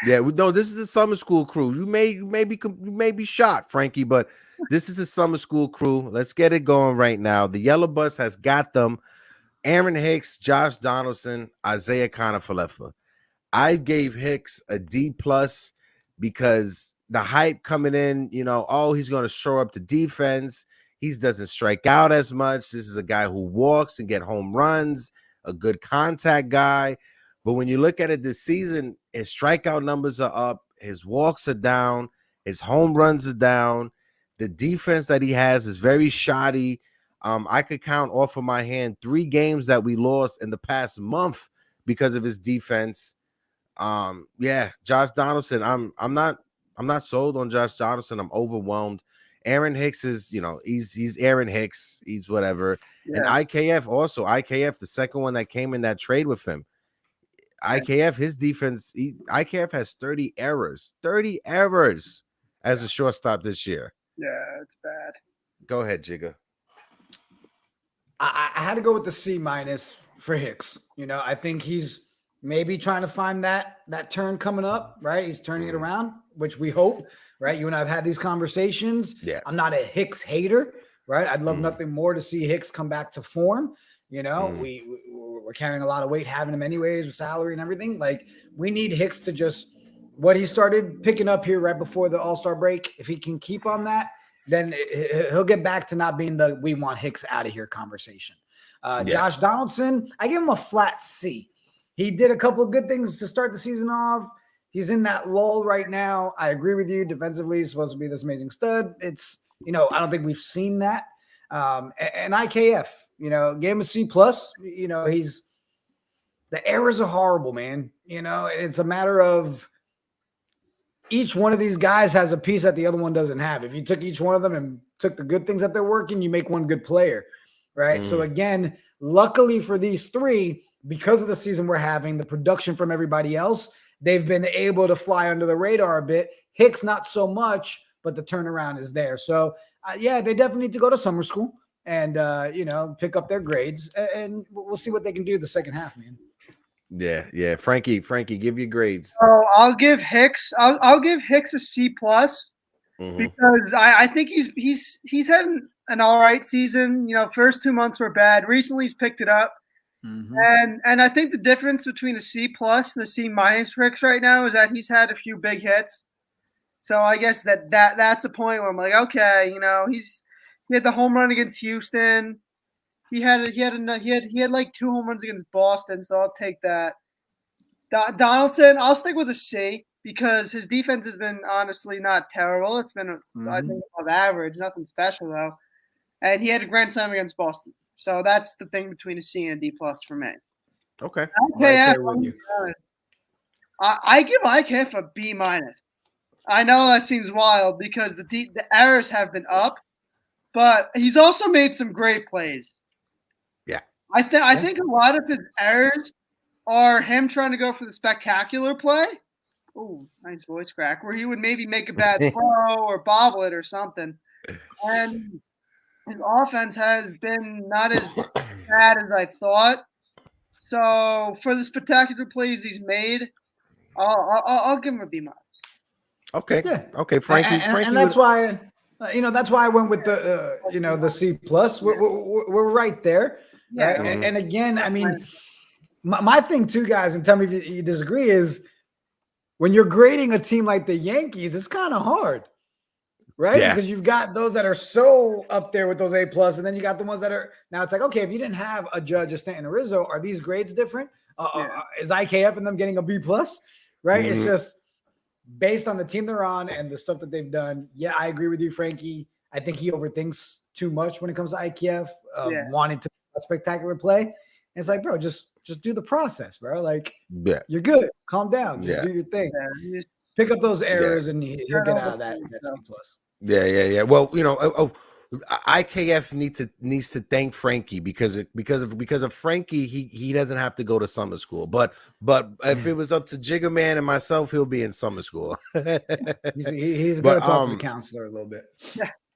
B: Yeah, this is the summer school crew. You may be shot, Frankie, but this is the summer school crew. Let's get it going right now. The yellow bus has got them. Aaron Hicks, Josh Donaldson, Isaiah Kiner-Falefa. I gave Hicks a D+ because the hype coming in, he's going to shore up the defense. He doesn't strike out as much. This is a guy who walks and get home runs, a good contact guy. But when you look at it this season, his strikeout numbers are up, his walks are down, his home runs are down. The defense that he has is very shoddy. I could count off of my hand 3 games that we lost in the past month because of his defense. Josh Donaldson. I'm not sold on Josh Donaldson. I'm overwhelmed. Aaron Hicks is, he's Aaron Hicks. He's whatever. Yeah. And IKF, the second one that came in that trade with him. IKF, his defense, IKF has 30 errors as a shortstop this year.
G: Yeah, it's bad.
B: Go ahead, Jigga.
C: I had to go with the C- for Hicks. I think he's maybe trying to find that turn coming up, right? He's turning it around, which we hope, right? You and I have had these conversations.
B: Yeah.
C: I'm not a Hicks hater, right? I'd love nothing more to see Hicks come back to form. We're carrying a lot of weight having him anyways with salary and everything. Like, we need Hicks to just what he started picking up here right before the All-Star break. If he can keep on that, then he'll get back to not being the we want Hicks out of here conversation. Josh Donaldson, I give him a flat C. He did a couple of good things to start the season off. He's in that lull right now. I agree with you. Defensively, he's supposed to be this amazing stud. It's, I don't think we've seen that. And IKF, gave him a C+. The errors are horrible, man. It's a matter of each one of these guys has a piece that the other one doesn't have. If you took each one of them and took the good things that they're working, you make one good player, right? So again, luckily for these 3, because of the season we're having, the production from everybody else, they've been able to fly under the radar a bit. Hicks, not so much, but the turnaround is there. So, they definitely need to go to summer school and, pick up their grades, and we'll see what they can do the second half, man.
B: Yeah. Frankie, give your grades.
G: So I'll give Hicks a C+, because I think he's had an all right season. First 2 months were bad. Recently he's picked it up. And I think the difference between a C+ and a C- for Hicks right now is that he's had a few big hits. So I guess that's a point where I'm like, okay, he had the home run against Houston. He had like 2 home runs against Boston, so I'll take that. Donaldson, I'll stick with a C because his defense has been honestly not terrible. It's been I think above average, nothing special though. And he had a grand slam against Boston. So that's the thing between a C and a D+ for me.
B: Okay.
C: IKF, right there with you.
G: I give IKF a B-. I know that seems wild because the errors have been up, but he's also made some great plays.
B: Yeah.
G: I think a lot of his errors are him trying to go for the spectacular play. Oh, nice voice crack. Where he would maybe make a bad throw or bobble it or something. And his offense has been not as bad as I thought. So for the spectacular plays he's made, I'll give him a B-.
B: Okay.
C: Yeah.
B: Okay, Frankie.
C: And that's why, that's why I went with the, the C+. We're right there.
G: Yeah.
C: Right?
B: Mhm.
C: And again, I mean, my thing too, guys, and tell me if you disagree, is when you're grading a team like the Yankees, it's kind of hard, right?
B: Yeah.
C: Because you've got those that are so up there with those A+, and then you got the ones that are now. It's like, okay, if you didn't have a Judge, a Stanton, or Rizzo, are these grades different? Is IKF and them getting a B+? Right? It's just based on the team they're on and the stuff that they've done. Yeah, I agree with you, Frankie. I think he overthinks too much when it comes to IKF, wanting to a spectacular play. And it's like, bro, just do the process, bro. Like, you're good. Calm down. Just do your thing.
G: Yeah.
C: Pick up those errors and he'll get out of that C+.
B: Yeah. Well, IKF needs to thank Frankie because of Frankie, he doesn't have to go to summer school. But if it was up to Jigga Man and myself, he'll be in summer school.
C: He's going to talk to the counselor a little bit.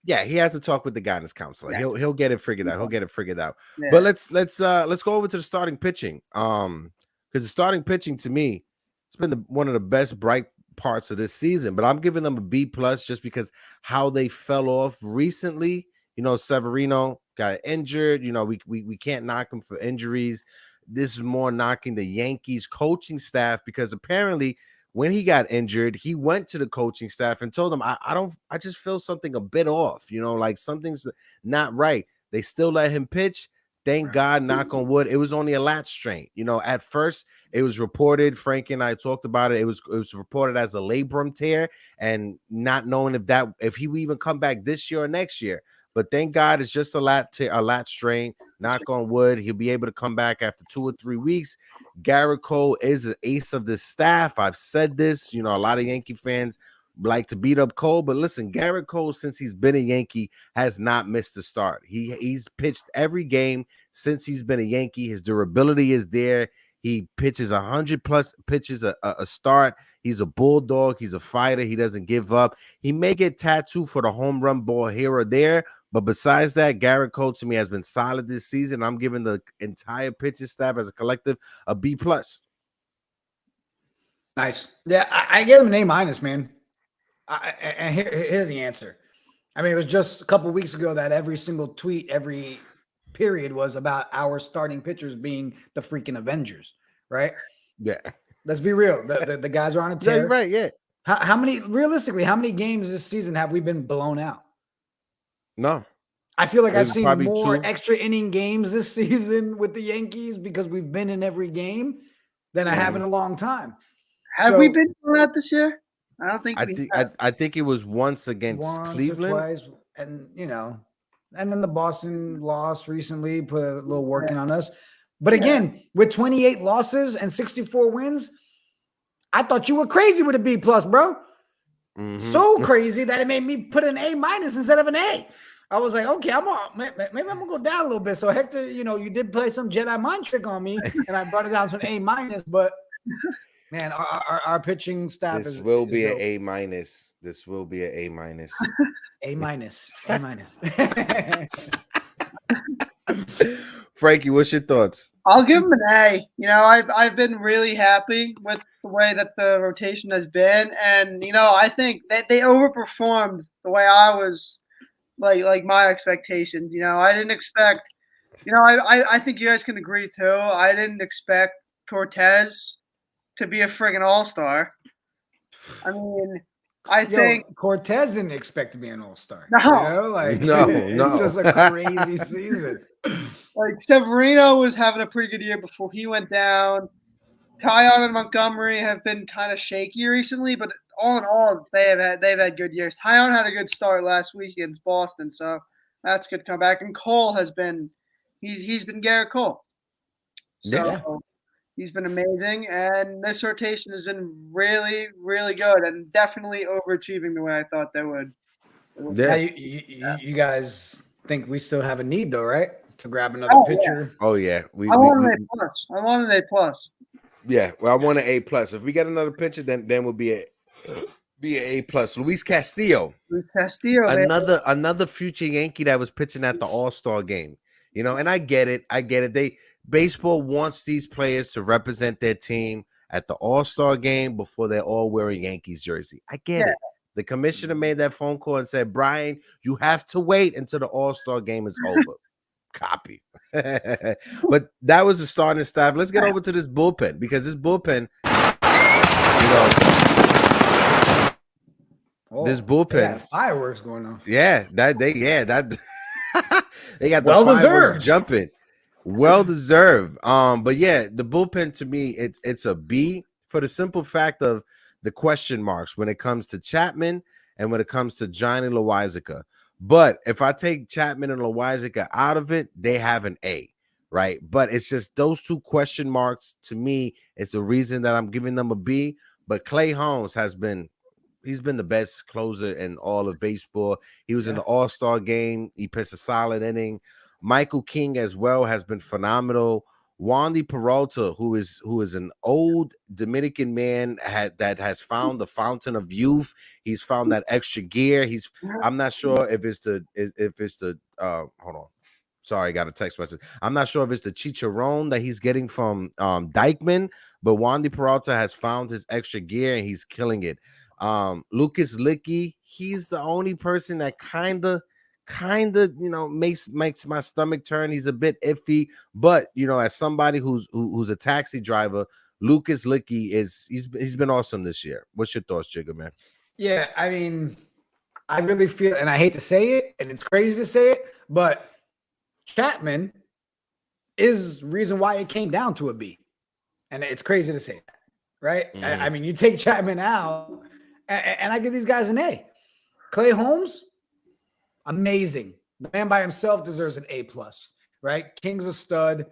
B: Yeah, he has to talk with the guidance counselor.
C: Yeah.
B: He'll get it figured out. He'll get it figured out.
G: Yeah.
B: But let's go over to the starting pitching. Because the starting pitching to me, it's been one of the best bright parts of this season. But I'm giving them a B+ just because how they fell off recently. Severino got injured. We can't knock him for injuries. This is more knocking the Yankees coaching staff because apparently when he got injured, he went to the coaching staff and told them, I just feel something a bit off, like something's not right. They still let him pitch. Thank God, knock on wood. It was only a lat strain. At first it was reported, Frankie and I talked about it. It was reported as a labrum tear and not knowing if he would even come back this year or next year. But thank God it's just a lat strain. Knock on wood. He'll be able to come back after 2 or 3 weeks. Garrett Cole is an ace of the staff. I've said this. A lot of Yankee fans like to beat up Cole, but listen, Garrett Cole, since he's been a Yankee, has not missed a start. He's pitched every game since he's been a Yankee. His durability is there. He pitches 100+ pitches a start. He's a bulldog. He's a fighter. He doesn't give up. He may get tattooed for the home run ball here or there, but besides that, Garrett Cole to me has been solid this season. I'm giving the entire pitching staff as a collective a B+.
C: Nice. Yeah, I gave him an A-, man. And here's the answer. I mean, it was just a couple weeks ago that every single tweet, every period was about our starting pitchers being the freaking Avengers, right?
B: Yeah.
C: Let's be real. The guys are on a tear.
B: Right, yeah.
C: How many games this season have we been blown out?
B: No.
C: I feel like I've seen more
B: 2
C: extra inning games this season with the Yankees because we've been in every game than I have in a long time.
G: Have we been blown out this year? I don't think
B: I think it was once against Cleveland.
C: Or twice, and and then the Boston loss recently put a little working on us. But again, with 28 losses and 64 wins, I thought you were crazy with a B+, bro. So crazy that it made me put an A- instead of an A. I was like, okay, maybe I'm gonna go down a little bit. So Hector, you did play some Jedi mind trick on me, and I brought it down to an A-. But man, our pitching staff
B: This will be an A-. This will be an A-.
C: A-.
B: Frankie, what's your thoughts?
G: I'll give him an A. I've been really happy with the way that the rotation has been, and I think that they overperformed the way I was like my expectations. I didn't expect. I think you guys can agree too. I didn't expect Cortez to be a friggin' all-star. I mean, I think
C: Cortez didn't expect to be an all-star.
G: No,
B: no.
C: It's just a crazy season.
G: Like Severino was having a pretty good year before he went down. Tyon and Montgomery have been kind of shaky recently, but all in all, they've had good years. Tyon had a good start last week against Boston, so that's good comeback. And Cole has been he's been Garrett Cole. So he's been amazing, and this rotation has been really, really good and definitely overachieving the way I thought they would.
C: Yeah, you guys think we still have a need though, right? To grab another pitcher.
B: Oh yeah,
G: I want an A+.
B: Yeah, well, I want an A plus. If we get another pitcher, then we'll be an A plus. Luis Castillo,
G: Luis Castillo, baby.
B: another future Yankee that was pitching at the All-Star game. You know, and I get it. Baseball wants these players to represent their team at the All-Star game before they're all wearing Yankees jersey. I get it. The commissioner made that phone call and said, Brian, you have to wait until the All-Star game is over. Copy. But that was the starting staff. Let's get over to this bullpen, because this bullpen, this bullpen,
C: they got fireworks going on.
B: Yeah, they got the
C: Well
B: fireworks
C: deserved.
B: jumping. Well deserved. But yeah, the bullpen to me, it's a B for the simple fact of the question marks when it comes to Chapman and when it comes to Johnny Loizaga. But if I take Chapman and Loizaga out of it, they have an A, right? But it's just those two question marks to me. It's the reason that I'm giving them a B. But Clay Holmes he's been the best closer in all of baseball. He was in the All-Star game. He pitched a solid inning. Michael King as well has been phenomenal. Wandy Peralta, who is an old Dominican man that has found the fountain of youth. He's found that extra gear. I'm not sure if it's the hold on. Sorry, I got a text message. I'm not sure if it's the chicharron that he's getting from Dykeman, but Wandy Peralta has found his extra gear and he's killing it. Lucas Licky, he's the only person that kind of makes my stomach turn. He's a bit iffy, but as somebody who's a taxi driver, Lucas Licky he's been awesome this year. What's your thoughts, Jigga, man?
C: Yeah, I mean, I really feel, and I hate to say it, and it's crazy to say it, but Chapman is reason why it came down to a B, and it's crazy to say that, right?
B: Mm-hmm.
C: I mean, you take Chapman out, and I give these guys an A. Clay Holmes, amazing. The man by himself deserves an A plus, right? King's a stud.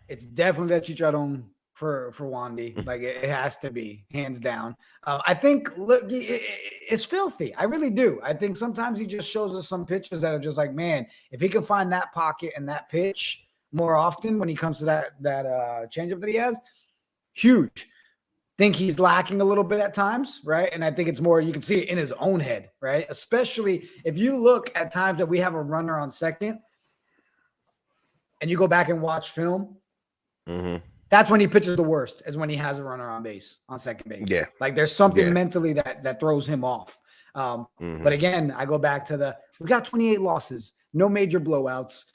C: It's definitely that chicharron for Wandy. Like it has to be, hands down. I think it's filthy. I really do. I think sometimes he just shows us some pitches that are just like, man, if he can find that pocket and that pitch more often when he comes to that changeup that he has, huge. Think he's lacking a little bit at times, right? And I think it's more, you can see it in his own head, right? Especially if you look at times that we have a runner on second and you go back and watch film, that's when he pitches the worst, is when he has a runner on base, on second base.
B: Yeah.
C: Like there's something mentally that throws him off. But again, I go back to we got 28 losses, no major blowouts.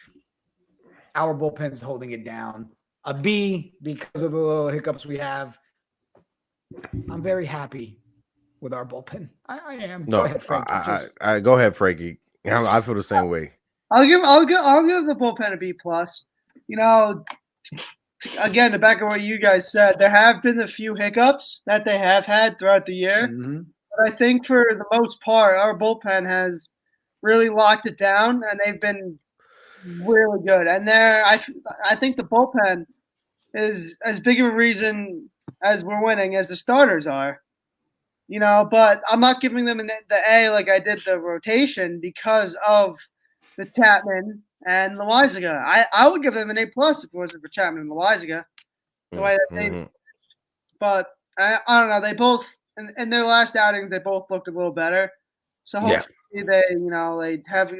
C: Our bullpen's holding it down. A B because of the little hiccups we have. I'm very happy with our bullpen. I am.
B: No,
C: go ahead, Frankie.
B: Go ahead, Frankie. I feel the same way.
G: I'll give the bullpen a B plus. Again, to back of what you guys said, there have been a few hiccups that they have had throughout the year. But I think for the most part, our bullpen has really locked it down, and they've been really good. And I think the bullpen is as big of a reason as we're winning as the starters are, but I'm not giving them the A like I did the rotation because of the Chapman and Loizaga. I would give them an A plus if it wasn't for Chapman and Loizaga, the way that they. But I don't know. They both in their last outings they both looked a little better. So hopefully they they have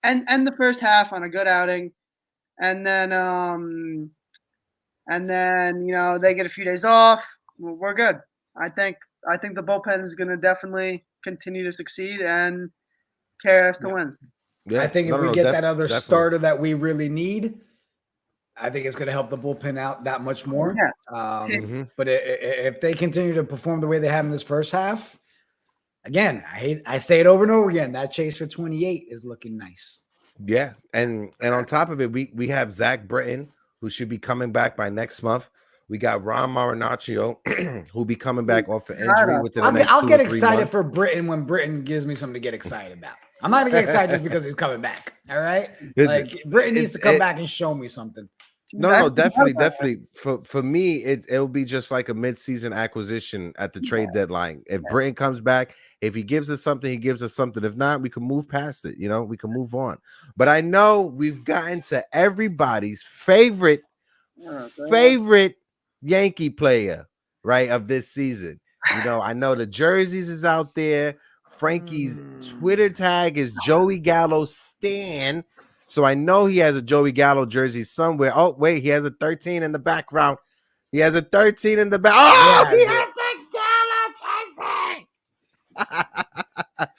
G: end the first half on a good outing, and then they get a few days off. We're good. I think the bullpen is going to definitely continue to succeed and carry us to wins.
C: Yeah. I think if we get that other starter that we really need, I think it's going to help the bullpen out that much more. Yeah. But if they continue to perform the way they have in this first half, again, I say it over and over again, that chase for 28 is looking nice.
B: Yeah, and on top of it, we have Zach Britton, who should be coming back by next month. We got Ron Marinaccio, who'll be coming back off an injury within the next 2 or 3 months. I'll get
C: excited for Britton when Britton gives me something to get excited about. I'm not going to get excited just because he's coming back, all right? Like, Britton needs to come back and show me something.
B: No, definitely. For me, it'll be just like a mid-season acquisition at the trade deadline. If Britton comes back, if he gives us something, he gives us something. If not, we can move past it. We can move on. But I know we've gotten to everybody's favorite Yankee player, right, of this season. You know, I know the jerseys is out there. Frankie's Twitter tag is Joey Gallo Stan. So I know he has a Joey Gallo jersey somewhere. Oh, wait, he has a 13 in the background. He has a 13 in the back. Oh, he has the Gallo jersey.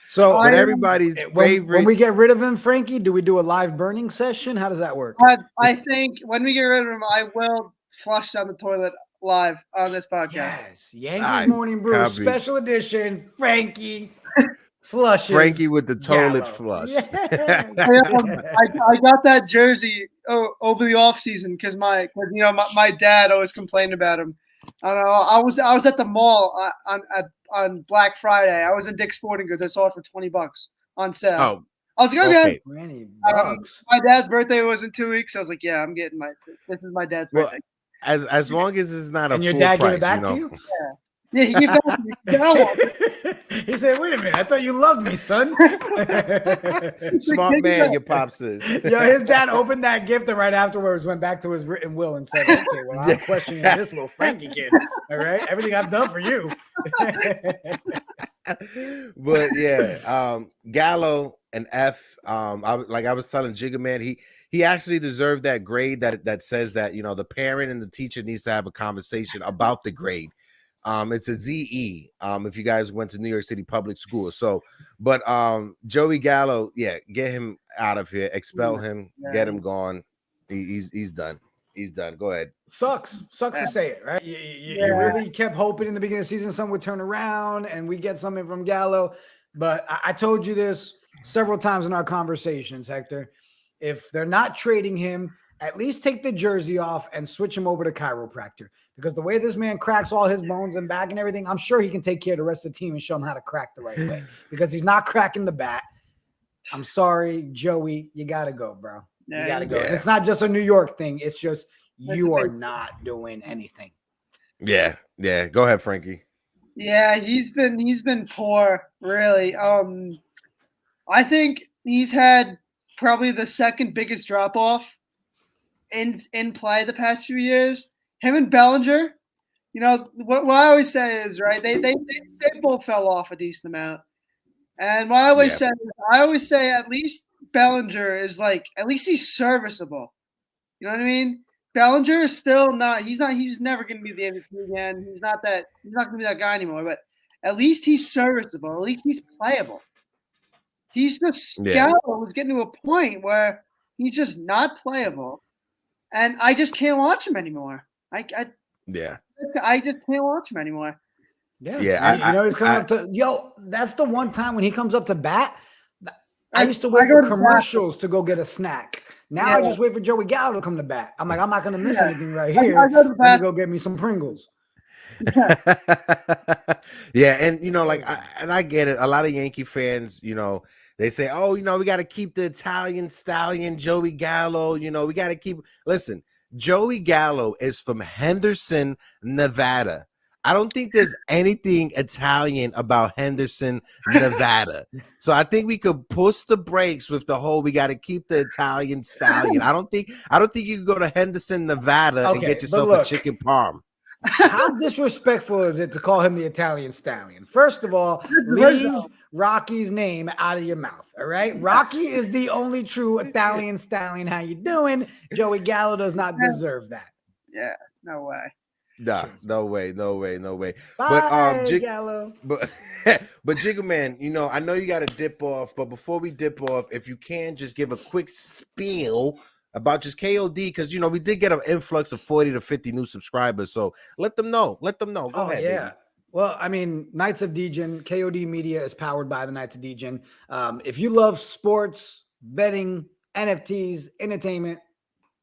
B: So but everybody's favorite.
C: When we get rid of him, Frankie, do we do a live burning session? How does that work?
G: I think when we get rid of him, I will flush down the toilet live on this podcast.
C: Yes, Yankees Morning Brew special edition. Frankie flushes.
B: Frankie with the toilet flush.
C: Yeah.
G: I got that jersey over the off season because my dad always complained about him. I don't know. I was at the mall on Black Friday. I was in Dick's Sporting Goods. I saw it for $20 on sale.
B: Oh,
G: I was like, okay.
C: $20.
G: My dad's birthday was in 2 weeks. So I was like, yeah, I'm getting this is my dad's birthday.
B: As long as it's not
C: and
B: a
C: your
B: full
C: dad
B: price,
C: gave it back
B: you know?
C: to you?
G: Yeah, he gave it back to me.
C: He said, wait a minute, I thought you loved me, son.
B: Smart man, your pops is.
C: Yo, his dad opened that gift and right afterwards went back to his written will and said, okay, well, I'm questioning this little Frankie kid. All right, everything I've done for you.
B: But yeah, Gallo and F. I was telling Jigga Man, he actually deserved that grade that says that, you know, the parent and the teacher needs to have a conversation about the grade. It's a ZE. If you guys went to New York City public schools. So, but Joey Gallo, yeah, get him out of here, expel him, get him gone. He's done. He's done. Go ahead.
C: Sucks to say it, right? You really kept hoping in the beginning of the season something would turn around and we get something from Gallo. But I told you this several times in our conversations, Hector. If they're not trading him, at least take the jersey off and switch him over to chiropractor. Because the way this man cracks all his bones and back and everything, I'm sure he can take care of the rest of the team and show him how to crack the right way. Because he's not cracking the bat. I'm sorry, Joey. You got to go, bro. You got to go. Yeah. It's not just a New York thing. It's just you are not doing anything.
B: Yeah. Go ahead, Frankie.
G: Yeah, he's been poor, really. I think he's had probably the second biggest drop off in play the past few years. Him and Bellinger, you know, what I always say is, right, they both fell off a decent amount. And what I always say at least Bellinger is like, at least he's serviceable. You know what I mean? Bellinger is still not, he's never going to be the MVP again. He's not going to be that guy anymore, but at least he's serviceable. At least he's playable. He's just, Gallo was getting to a point where he's just not playable. And I just can't watch him anymore. I just can't watch him anymore.
C: Yeah. He's coming up to that's the one time when he comes up to bat. I used to wait for commercials to go get a snack. Now I just wait for Joey Gallo to come to bat. I'm like, I'm not gonna miss anything right here. Let me go get me some Pringles.
B: And you know, I get it. A lot of Yankee fans, you know, they say, oh, you know, we got to keep the Italian stallion, Joey Gallo. You know, we got to keep. Listen, Joey Gallo is from Henderson, Nevada. I don't think there's anything Italian about Henderson, Nevada. So I think we could push the brakes with the whole we got to keep the Italian stallion. I don't think you can go to Henderson, Nevada and get yourself a chicken parm.
C: How disrespectful is it to call him the Italian stallion? First of all, leave Rocky's name out of your mouth, all right? Rocky is the only true Italian stallion. How you doing? Joey Gallo does not deserve that.
G: Yeah, no way.
B: Nah, no way.
C: Bye, Gallo.
B: But Jigga Man, you know, I know you got to dip off, but before we dip off, if you can just give a quick spiel about just KOD, because, you know, we did get an influx of 40 to 50 new subscribers. So let them know. Go ahead. Yeah. Baby.
C: Well, I mean, Knights of Degen, KOD Media is powered by the Knights of Degen. If you love sports, betting, NFTs, entertainment,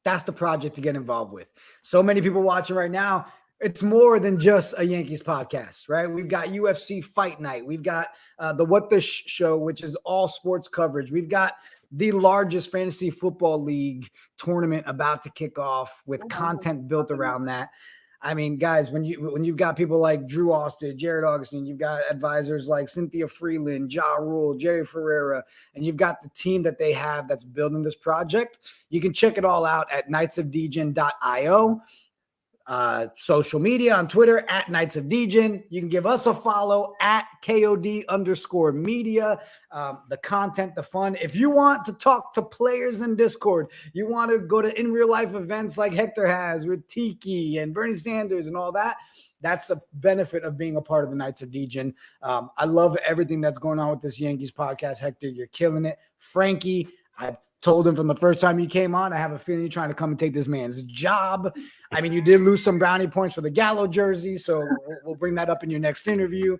C: that's the project to get involved with. So many people watching right now. It's more than just a Yankees podcast, right? We've got UFC Fight Night. We've got the What the Show, which is all sports coverage. We've got the largest fantasy football league tournament about to kick off with content built around that. I mean, guys, when you've got people like Drew Austin, Jared Augustine, you've got advisors like Cynthia Freeland, Ja Rule, Jerry Ferreira, and you've got the team that they have that's building this project. You can check it all out at knightsofdegen.io. social media on Twitter at Knights of Degen. You can give us a follow at KOD_media. The content, the fun. If you want to talk to players in Discord, you want to go to in real life events like Hector has with Tiki and Bernie Sanders and all that. That's the benefit of being a part of the Knights of Degen. I love everything that's going on with this Yankees podcast. Hector, you're killing it. Frankie, I told him from the first time you came on, I have a feeling you're trying to come and take this man's job. I mean, you did lose some brownie points for the Gallo jersey, so we'll bring that up in your next interview.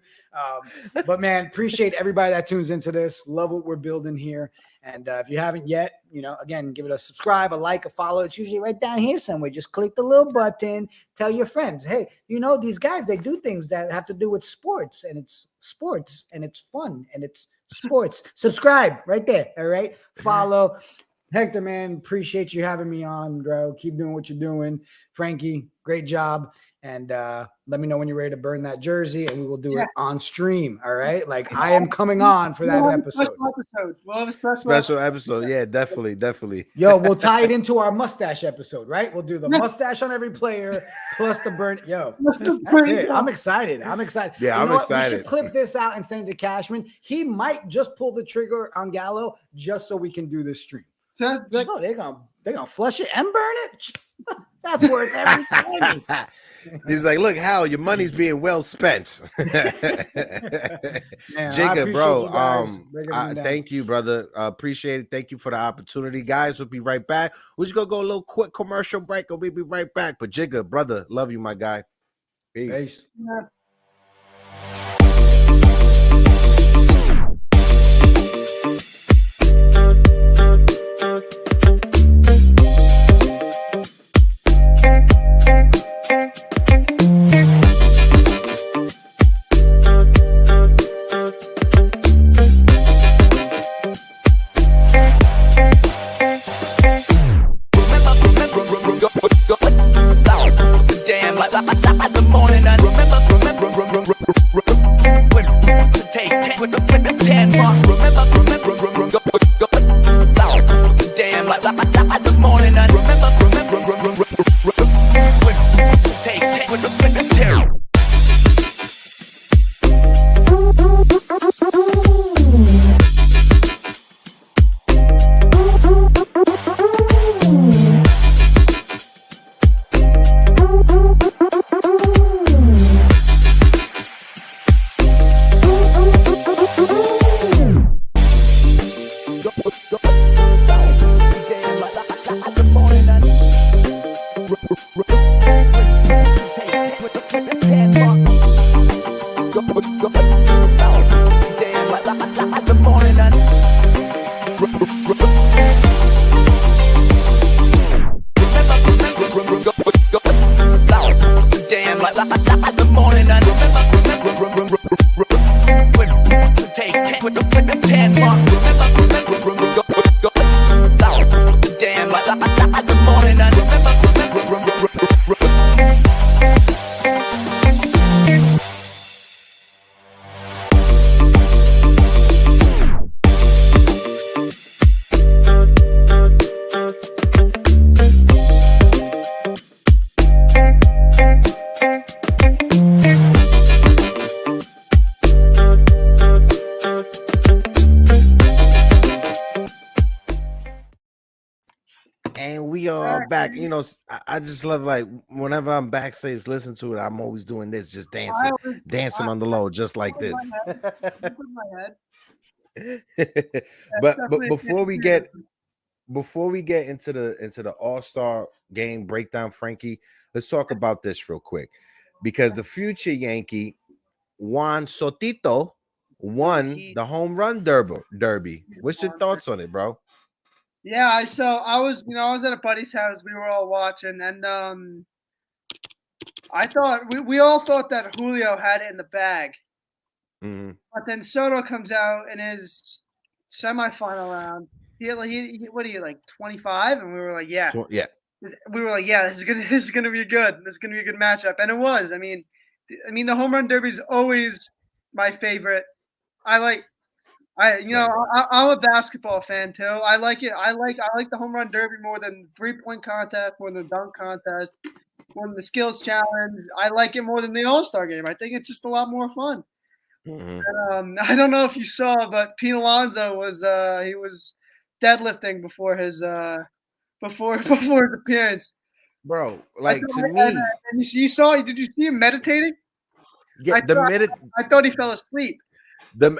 C: But, man, appreciate everybody that tunes into this. Love what we're building here. And if you haven't yet, again, give it a subscribe, a like, a follow. It's usually right down here somewhere. Just click the little button. Tell your friends, hey, these guys, they do things that have to do with sports, and it's fun, and it's sports. Subscribe right there. All right. Follow. Hector, man, appreciate you having me on, bro. Keep doing what you're doing. Frankie, great job. And let me know when you're ready to burn that jersey, and we will do it on stream. All right. Like, I am coming on for that episode.
G: We'll have a
B: Special episode. Yeah, definitely.
C: Yo, we'll tie it into our mustache episode, right? We'll do the mustache on every player plus the burn. Yo, that's it. I'm excited.
B: Yeah, I'm excited.
C: We should clip this out and send it to Cashman. He might just pull the trigger on Gallo just so we can do this stream. They're gonna flush it and burn it. That's worth every penny.
B: He's like, look, Hal, your money's being well spent. Jigga, bro. Thank you, brother. Appreciate it. Thank you for the opportunity. Guys, we'll be right back. We're just gonna go a little quick commercial break and we'll be right back. But Jigga, brother, love you, my guy. Peace.
G: Yeah.
B: Back, I just love, like, whenever I'm backstage listening to it, I'm always doing this, just dancing on the low, just like this. but before we get into the All-Star game breakdown, Frankie, let's talk about this real quick, because the future Yankee Juan Sotito won the home run derby. What's your thoughts on it, bro?
G: Yeah, I was at a buddy's house. We were all watching, and I thought we all thought that Julio had it in the bag.
B: Mm-hmm.
G: But then Soto comes out in his semifinal round. He what are you, like 25? And we were like, yeah. We were like, yeah, this is gonna be good. This is gonna be a good matchup, and it was. I mean, the home run derby is always my favorite. I'm a basketball fan too. I like it. I like the home run derby more than 3-point contest, more than dunk contest. when the skills challenge. I like it more than the All-Star game. I think it's just a lot more fun. I don't know if you saw, but Pete Alonso was he was deadlifting before his before his appearance.
B: Bro,
G: I
B: like
G: thought,
B: to me,
G: and you saw, did you see him meditating?
B: yeah,
G: I thought he fell asleep.
B: the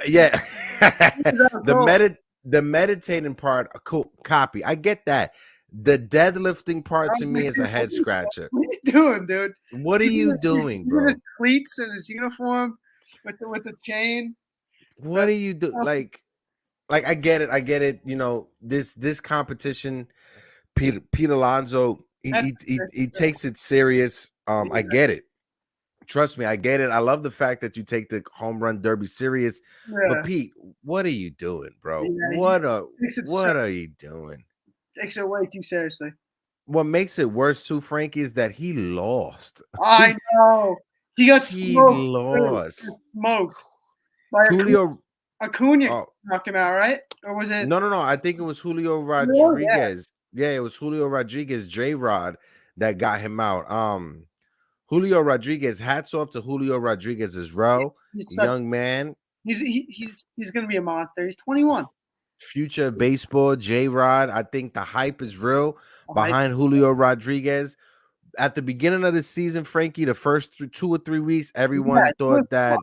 G: Cool.
B: the meditating part, a cool copy. I get that. The deadlifting part to me is a head scratcher.
G: What are you doing, dude?
B: What are you doing,
G: Even
B: bro?
G: his cleats and his uniform with the chain.
B: What are you do? Like I get it. You know, this competition, Pete Alonso, he takes it serious. I get it. Trust me, I get it. I love the fact that you take the home run derby serious.
G: Yeah.
B: But Pete, what are you doing, bro?
G: Yeah,
B: What are you doing?
G: Takes it way too seriously.
B: What makes it worse too, Frankie, is that he lost.
G: I know. He got
B: He
G: smoked.
B: lost.
G: He got smoked by
B: Julio
G: Acuna knocked him out, right? Or was it?
B: No. I think it was Julio Rodriguez. Yeah, it was Julio Rodriguez, J-Rod, that got him out. Julio Rodriguez, hats off to Julio Rodriguez as well. Young man.
G: He's gonna be a monster. He's 21.
B: Future baseball, J-Rod. I think the hype is real behind Julio Rodriguez. At the beginning of the season, Frankie, the first 2 or 3 weeks, everyone thought that,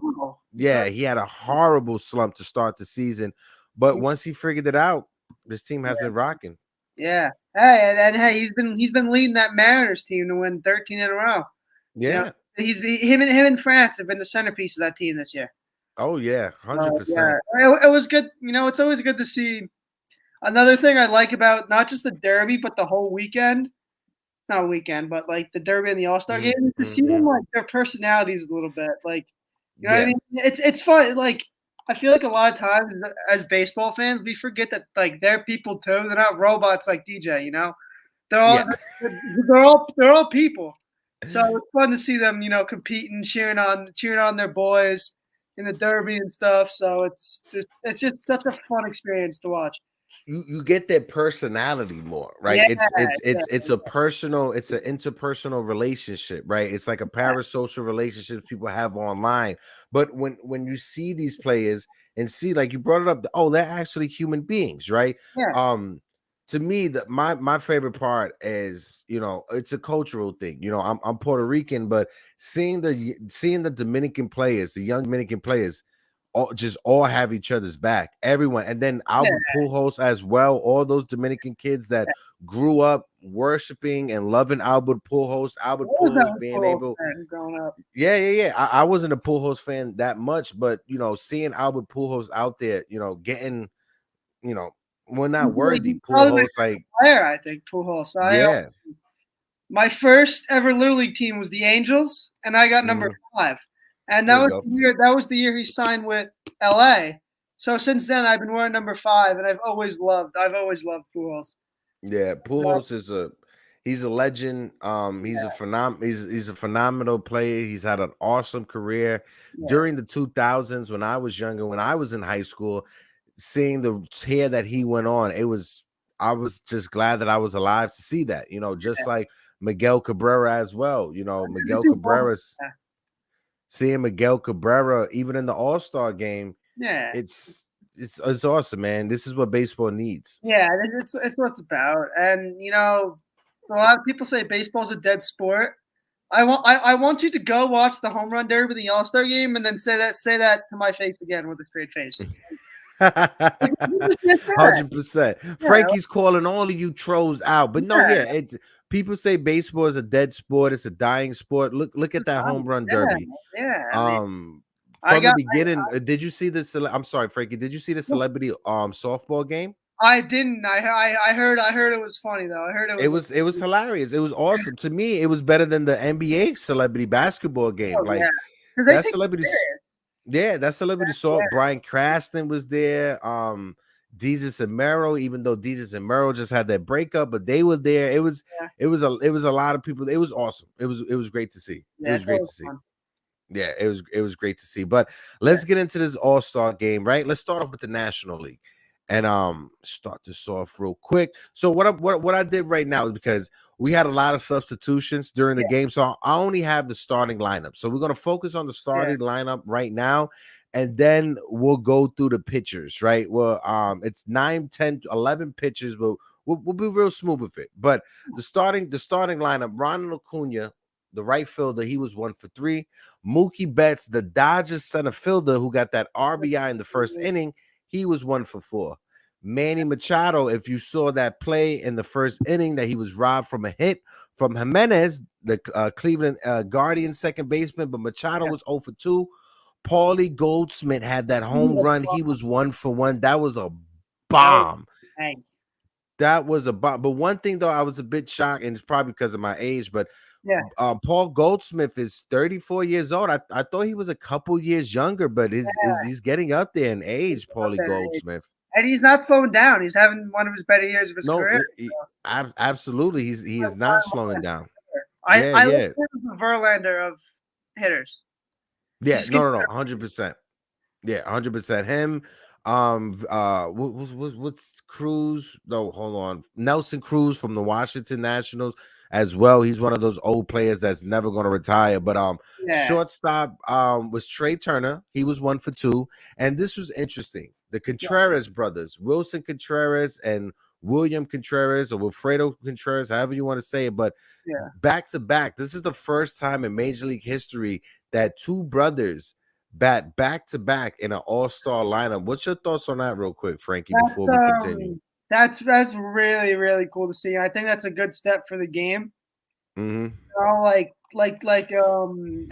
B: he had a horrible slump to start the season. But once he figured it out, this team has been rocking.
G: Yeah. Hey, and hey, he's been leading that Mariners team to win 13 in a row.
B: Yeah.
G: You know, him and France have been the centerpiece of that team this year.
B: Oh yeah, 100%.
G: It was good. You know, it's always good to see. Another thing I like about not just the Derby, but the whole weekend. Not weekend, but like the Derby and the All-Star game, is to see them like their personalities a little bit. Like, you know what I mean? It's fun. Like, I feel like a lot of times as baseball fans, we forget that like they're people too. They're not robots like DJ. You know, they're all people. So it's fun to see them, you know, competing, cheering on their boys in the Derby and stuff. So it's just such a fun experience to watch.
B: You get their personality more, right? It's a personal, it's an interpersonal relationship, right? It's like a parasocial relationship people have online. But when you see these players and see, like you brought it up, they're actually human beings, right?
G: Yeah.
B: To me, my favorite part is, you know, it's a cultural thing. You know, I'm Puerto Rican, but seeing the Dominican players, the young Dominican players, all have each other's back, everyone. And then Albert Pujols as well, all those Dominican kids that grew up worshiping and loving Albert Pujols being able
G: growing up.
B: I wasn't a Pujols fan that much, but you know, seeing Albert Pujols out there, you know, getting, you know, we're not worthy. Pujols, like
G: player, I think Pujols. So my first ever Little League team was the Angels, and I got number 5. And that was the year he signed with LA. So since then I've been wearing number 5, and I've always loved Pujols.
B: Yeah, Pujols he's a legend. He's a phenomenal player. He's had an awesome career during the 2000s when I was younger, when I was in high school. Seeing the tear that he went on, I was just glad that I was alive to see that, you know, just like Miguel Cabrera as well. You know, seeing Miguel Cabrera even in the All-Star game, it's awesome, man. This is what baseball needs.
G: Yeah, it's what it's about. And you know, a lot of people say baseball's a dead sport. I want you to go watch the home run derby, the All-Star game, and then say that to my face again with a straight face.
B: 100%. Frankie's calling all of you trolls out, but it's people say baseball is a dead sport. It's a dying sport. Look at that home run derby. From the beginning, did you see this? I'm sorry, Frankie. Did you see the celebrity softball game?
G: I didn't. I heard it was funny though. I heard it was
B: hilarious. It was awesome. To me, it was better than the NBA celebrity basketball game. That celebrity. Yeah, that celebrity saw Brian Cranston was there. Jesus and Mero, even though Jesus and Mero just had that breakup, but they were there. It was a lot of people. It was awesome. It was great to see. It was great to see. Yeah, it was great to see. But let's get into this All-Star game, right? Let's start off with the National League. and start this off real quick. So what I did right now is because we had a lot of substitutions during the game, so I only have the starting lineup. So we're gonna focus on the starting lineup right now, and then we'll go through the pitchers. Right? Well, it's 9, 10, 11 pitchers, but we'll be real smooth with it. But the starting lineup: Ronald Acuna, the right fielder, he was 1 for 3. Mookie Betts, the Dodgers center fielder, who got that RBI in the first inning, he was 1 for 4. Manny Machado, if you saw that play in the first inning that he was robbed from a hit from Jimenez, the Cleveland Guardian second baseman, but Machado was 0 for 2. Paulie Goldschmidt had that home run. He was 1 for 1. That was a bomb. That was a bomb. But one thing, though, I was a bit shocked, and it's probably because of my age, but Paul Goldsmith is 34 years old. I thought he was a couple years younger, but he's getting up there in age, Paulie Goldsmith.
G: And he's not slowing down. He's having one of his better years of his career.
B: Absolutely. He is not slowing down.
G: I look at the Verlander of hitters.
B: Yeah, no, 100%. Yeah, 100%. Him. What's Cruz? No, hold on. Nelson Cruz from the Washington Nationals as well. He's one of those old players that's never going to retire. But shortstop was Trey Turner. He was 1 for 2. And this was interesting. The Contreras brothers, Wilson Contreras and William Contreras, or Wilfredo Contreras, however you want to say it, but back to back. This is the first time in Major League history that two brothers bat back to back in an all-star lineup. What's your thoughts on that, real quick, Frankie? Before we continue,
G: that's really, really cool to see. I think that's a good step for the game.
B: Mm-hmm.
G: You know, like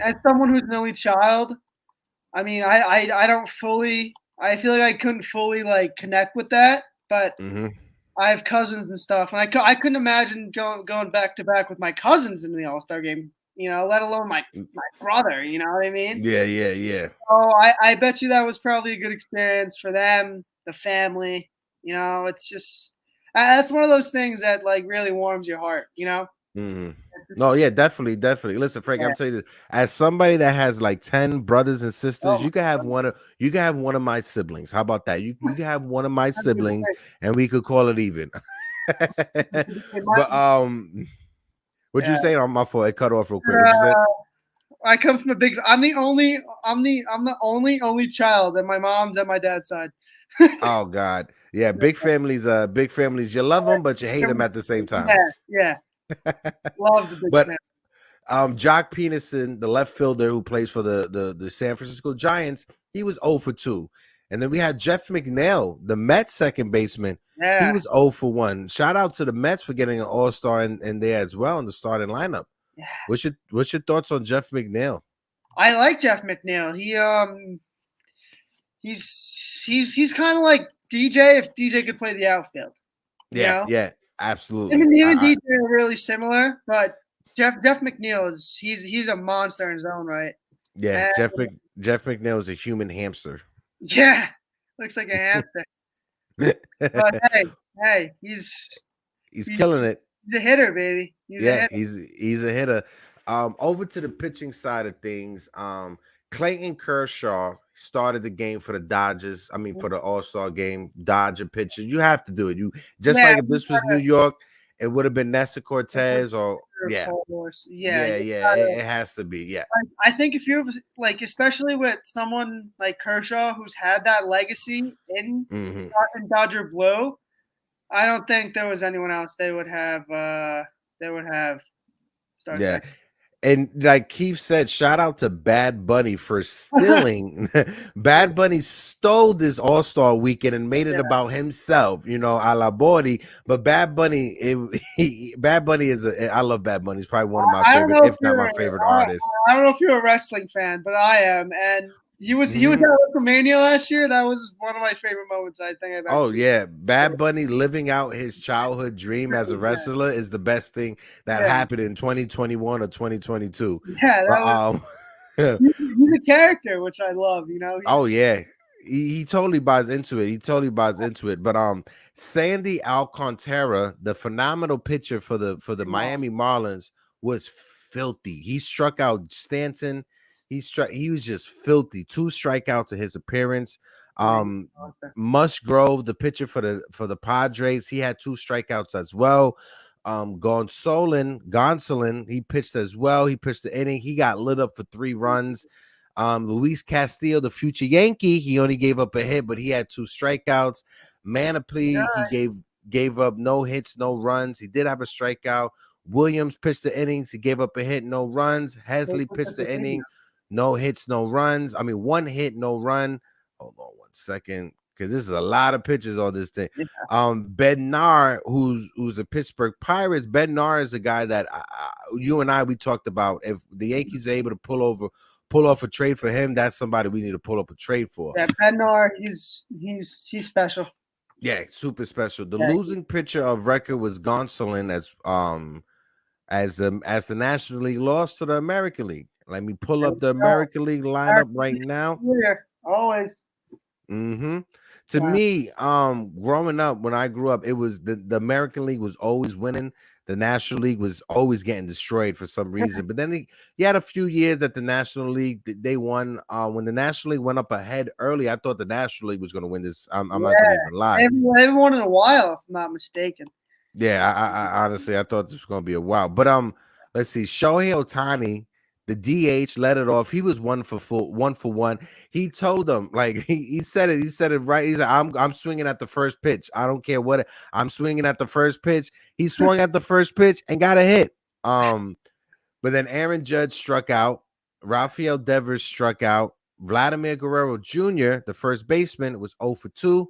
G: as someone who's an only child, I mean, I don't fully. I feel like I couldn't fully like connect with that, but I have cousins and stuff, and I couldn't imagine going back to back with my cousins in the All-Star game. You know, let alone my brother. You know what I mean?
B: Yeah.
G: So I bet you that was probably a good experience for them, the family. You know, it's just that's one of those things that like really warms your heart. You know.
B: Mm-hmm. No, yeah, definitely. Listen, Frank, I'm telling you this, as somebody that has like 10 brothers and sisters, you can have one of my siblings. How about that? You can have one of my siblings, and we could call it even. But what'd you say? On my fault, it cut off real quick. What'd you say?
G: I come from I'm the only child on my mom's and my dad's side.
B: Oh God, yeah, big families. You love them, but you hate them at the same time.
G: Yeah. Love the big family.
B: Jock Peterson, the left fielder who plays for the San Francisco Giants, he was 0 for 2. And then we had Jeff McNeil, the Mets second baseman. Yeah. He was 0 for 1. Shout out to the Mets for getting an all-star in there as well in the starting lineup. Yeah. What's your thoughts on Jeff McNeil?
G: I like Jeff McNeil. He's kind of like DJ if DJ could play the outfield.
B: Yeah. Absolutely.
G: Him and DJ are really similar, but Jeff McNeil he's a monster in his own right.
B: Yeah, and Jeff McNeil is a human hamster.
G: Yeah, looks like a hamster. But hey, he's
B: killing it.
G: He's a hitter, baby. He's
B: a hitter. Over to the pitching side of things. Clayton Kershaw started the game for the Dodgers. I mean, for the All-Star game, Dodger pitcher. You have to do it. You like if this was New York, it would have been Nestor Cortez or it has to be. Yeah.
G: I think if you're like, especially with someone like Kershaw who's had that legacy in Dodger blue, I don't think there was anyone else they would have started.
B: Yeah. And like Keith said, shout out to Bad Bunny for stealing. Bad Bunny stole this All-Star weekend and made it about himself, a la Bordy. But Bad Bunny, I love Bad Bunny. He's probably one of my favorite, if not my favorite artists.
G: I don't know if you're a wrestling fan, but I am. And he was at WrestleMania last year. That was one of my favorite moments, I think. I've
B: ever seen. Bad Bunny living out his childhood dream as a wrestler is the best thing that happened in 2021 or 2022.
G: Yeah, he's a character, which I love.
B: He totally buys into it. But Sandy Alcantara, the phenomenal pitcher for the Miami Marlins, was filthy. He struck out Stanton. He was just filthy. 2 strikeouts in his appearance. Musgrove, the pitcher for the Padres, he had 2 strikeouts as well. Gonsolin, he pitched as well. He pitched the inning. He got lit up for 3 runs. Luis Castillo, the future Yankee, he only gave up a hit, but he had 2 strikeouts. Manaply, he gave up no hits, no runs. He did have a strikeout. Williams pitched the innings. He gave up a hit, no runs. Hesley pitched the inning, no hits, no runs. I mean, 1 hit, no run. Hold on 1 second, because this is a lot of pitches on this thing. Bednar, who's the Pittsburgh Pirates. Bednar is a guy that you and I, we talked about. If the Yankees are able to pull off a trade for him, that's somebody we need to pull up a trade for.
G: Yeah, Bednar, he's special.
B: Yeah, super special. The losing pitcher of record was Gonsolin as the National League lost to the American League. Let me pull up the American League lineup right now.
G: Yeah, always.
B: To me, growing up, when I grew up, it was the American League was always winning. The National League was always getting destroyed for some reason. But then you had a few years that the National League, they won. When the National League went up ahead early, I thought the National League was going to win this. I'm not going to even lie.
G: They haven't won in a while, if I'm not mistaken.
B: Yeah, I honestly, I thought this was going to be a while. But let's see. Shohei Ohtani, the DH, let it off. He was 1 for 1. He told them, like he said it. He said it right. He said, "I'm swinging at the first pitch. I don't care what. I'm swinging at the first pitch." He swung at the first pitch and got a hit. But then Aaron Judge struck out. Rafael Devers struck out. Vladimir Guerrero Jr., the first baseman, was 0 for 2.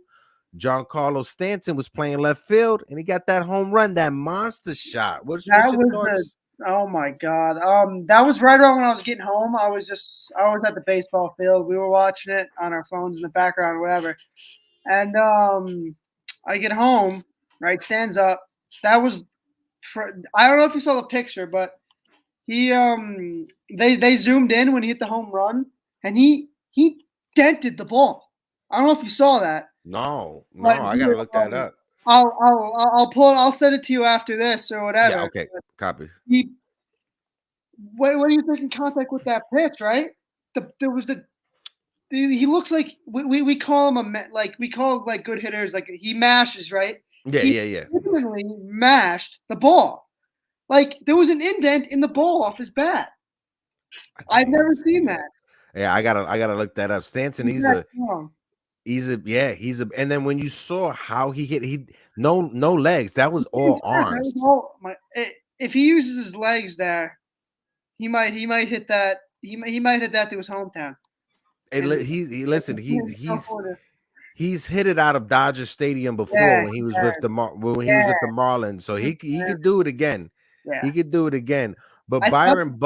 B: Giancarlo Stanton was playing left field, and he got that home run, that monster shot. What's your thoughts?
G: Oh my God. That was right around when I was getting home. I was at the baseball field. We were watching it on our phones in the background or whatever. And I get home, right? Stands up. That was I don't know if you saw the picture, but he they zoomed in when he hit the home run, and he dented the ball. I don't know if you saw that.
B: No, I gotta look that up.
G: I'll pull it. I'll send it to you after this or whatever.
B: Yeah, okay, copy.
G: What do you think in contact with that pitch? Right, he looks like we call him we call like good hitters, like he mashes, right?
B: Yeah.
G: He literally mashed the ball. Like there was an indent in the ball off his bat. I've never seen that.
B: Yeah, I gotta look that up. Stanton, he's a and then when you saw how he hit, no legs. That was all arms.
G: If he uses his legs there, he might hit that. He might hit that to his hometown.
B: He's hit it out of Dodger Stadium before when he was with the Marlins. So he could do it again. Yeah. He could do it again. But Byron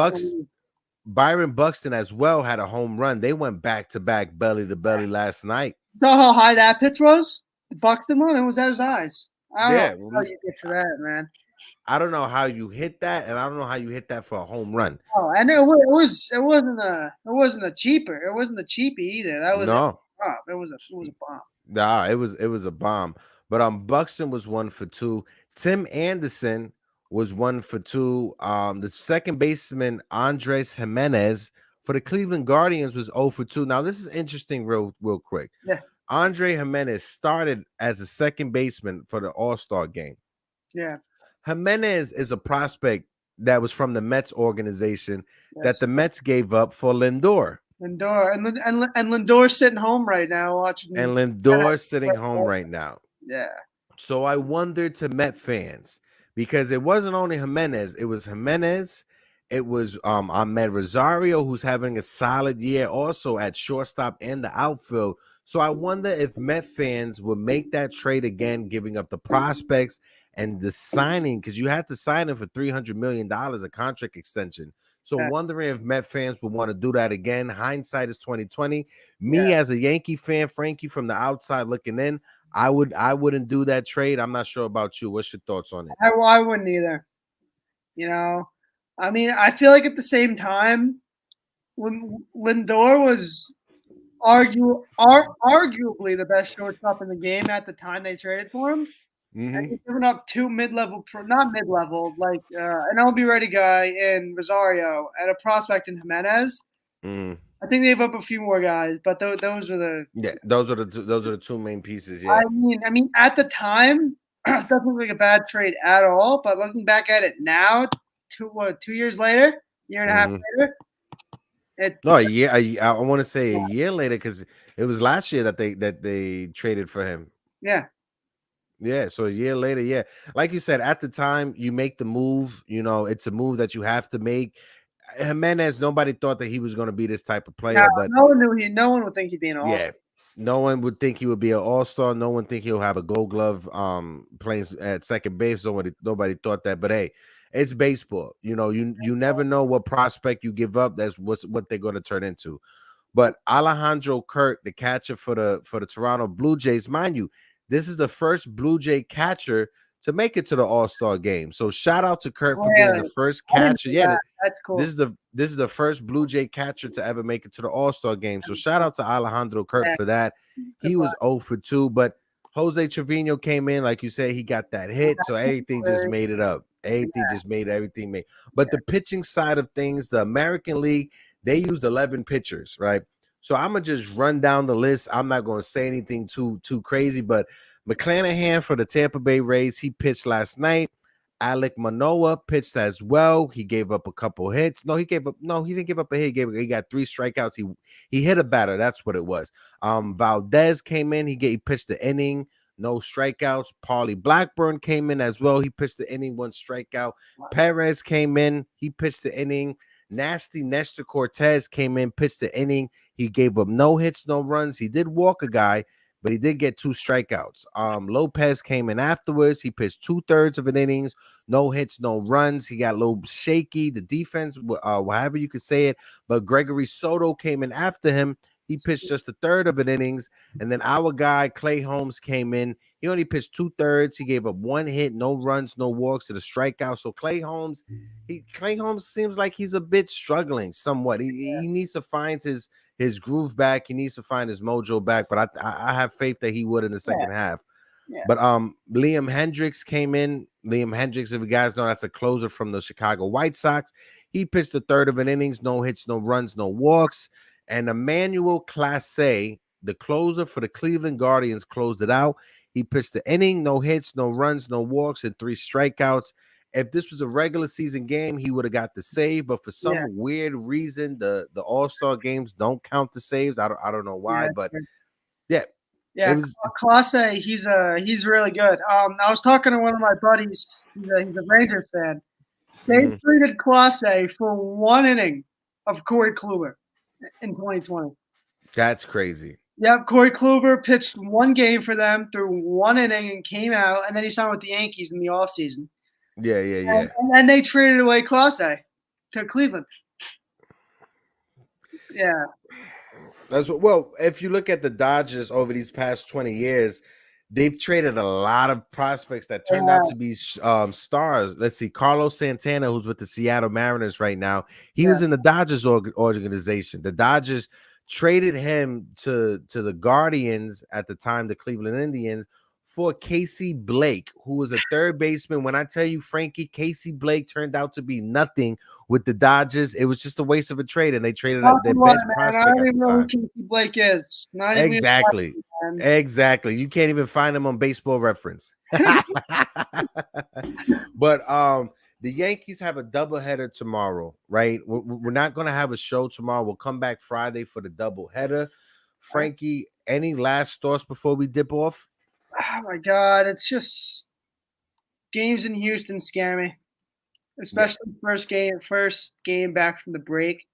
B: Buxton as well had a home run. They went back to back, belly to belly last night.
G: Saw how high that pitch was? The Buxton one? It was at his eyes. I don't know how you get to that, man.
B: I don't know how you hit that, and I don't know how you hit that for a home run.
G: Oh, and it wasn't a cheaper. It wasn't a cheapie either. That was a bomb. It was a bomb.
B: Nah, it was a bomb. But Buxton was 1 for 2. Tim Anderson was 1 for 2. The second baseman Andres Jimenez for the Cleveland Guardians was 0 for 2. Now this is interesting, real quick.
G: Yeah.
B: Andre Jimenez started as a second baseman for the All-Star game.
G: Yeah.
B: Jimenez is a prospect that was from the Mets organization that the Mets gave up for Lindor.
G: And Lindor's sitting home right now watching.
B: And Lindor's sitting home right now.
G: Yeah.
B: So I wondered to Met fans, because it wasn't only Jimenez, it was Jimenez. It was Ahmed Rosario, who's having a solid year also at shortstop and the outfield. So I wonder if Met fans will make that trade again, giving up the prospects and the signing, because you have to sign him for $300 million, a contract extension. So wondering if Met fans would want to do that again. Hindsight is 2020. Me as a Yankee fan, Frankie, from the outside looking in, I wouldn't do that trade. I'm not sure about you. What's your thoughts on it?
G: I wouldn't either. You know, I mean, I feel like at the same time, when Lindor was arguably the best shortstop in the game at the time they traded for him, and he's given up 2 not mid-level, like an MLB ready guy in Rosario and a prospect in Jimenez. I I think they have up a few more guys, but those are the.
B: Yeah, those are the two main pieces. Yeah.
G: I mean, at the time, it doesn't look like a bad trade at all. But looking back at it now, 2 years later, year and a half later,
B: No, I want to say a year later because it was last year that they traded for him.
G: Yeah.
B: Yeah, so a year later, yeah. Like you said, at the time, you make the move, it's a move that you have to make. Jimenez, nobody thought that he was going to be this type of player, but
G: no one would think he'd be an all.
B: yeah, no one would think he would be an all-star. No one think he'll have a gold glove playing at second base. Nobody thought that, but hey, it's baseball. You never know what prospect you give up. That's what they're going to turn into. But Alejandro Kirk, the catcher for the Toronto Blue Jays, mind you, this is the first Blue Jay catcher to make it to the All-Star game. So shout out to Kirk for being the first catcher. Yeah,
G: that's cool.
B: This is the first Blue Jay catcher to ever make it to the All-Star game. So shout out to Alejandro Kirk for that. He was 0 for 2, but Jose Trevino came in, like you said, he got that hit, so everything just made it up. Everything just made everything made. But the pitching side of things, the American League, they used 11 pitchers, right? So I'm gonna just run down the list. I'm not gonna say anything too crazy, but McClanahan for the Tampa Bay Rays, he pitched last night. Alek Manoah pitched as well. He gave up a couple hits. He didn't give up a hit. He got 3 strikeouts. He hit a batter. That's what it was. Valdez came in. He pitched the inning, no strikeouts. Paulie Blackburn came in as well. He pitched the inning, 1 strikeout. Perez came in. He pitched the inning. Nasty Nestor Cortez came in, pitched the inning. He gave up no hits, no runs. He did walk a guy, but he did get 2 strikeouts. Lopez came in afterwards. He pitched 2/3 of an innings, no hits, no runs. He got a little shaky. The defense, however you could say it, but Gregory Soto came in after him. He pitched just 1/3 of an innings, and then our guy Clay Holmes came in. He only pitched 2/3. He gave up 1 hit, no runs, no walks, to the strikeout. So Clay Holmes seems like he's a bit struggling somewhat. He needs to find his groove back. He needs to find his mojo back. But I have faith that he would in the second half. Yeah. But Liam Hendricks came in. Liam Hendricks, if you guys know, that's a closer from the Chicago White Sox. He pitched 1/3 of an innings, no hits, no runs, no walks. And Emmanuel Clase, the closer for the Cleveland Guardians, closed it out. He pitched the inning, no hits, no runs, no walks, and 3 strikeouts. If this was a regular season game, he would have got the save. But for some weird reason, the All-Star games don't count the saves. I don't know why, but yeah.
G: Clase, he's really good. I was talking to one of my buddies. He's a Rangers fan. They traded Clase for 1 inning of Corey Kluber in 2020.
B: That's crazy.
G: Yep, Corey Kluber pitched 1 game for them through 1 inning and came out, and then he signed with the Yankees in the offseason.
B: Yeah.
G: And then they traded away Clase to Cleveland. Yeah.
B: Well, if you look at the Dodgers over these past 20 years, they've traded a lot of prospects that turned out to be stars. Let's see, Carlos Santana, who's with the Seattle Mariners right now. He was in the Dodgers organization. The Dodgers traded him to the Guardians at the time, the Cleveland Indians, for Casey Blake, who was a 3rd baseman. When I tell you, Frankie, Casey Blake turned out to be nothing with the Dodgers. It was just a waste of a trade, and they traded their best prospect.
G: I don't even know who Casey Blake is.
B: Exactly. You can't even find him on Baseball Reference. But the Yankees have a doubleheader tomorrow, right? We're not going to have a show tomorrow. We'll come back Friday for the doubleheader. Frankie, any last thoughts before we dip off?
G: Oh my God, it's just games in Houston scare me, especially first game back from the break.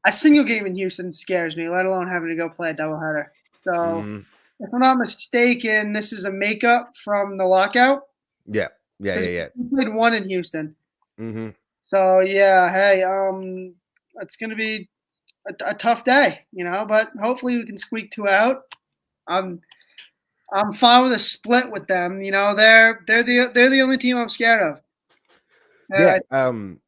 G: A single game in Houston scares me, let alone having to go play a doubleheader. So, if I'm not mistaken, this is a makeup from the lockout.
B: Yeah.
G: We played 1 in Houston.
B: Mm-hmm.
G: So yeah, hey, it's gonna be a tough day, but hopefully we can squeak 2 out. I'm fine with a split with them. They're the only team I'm scared of.
B: And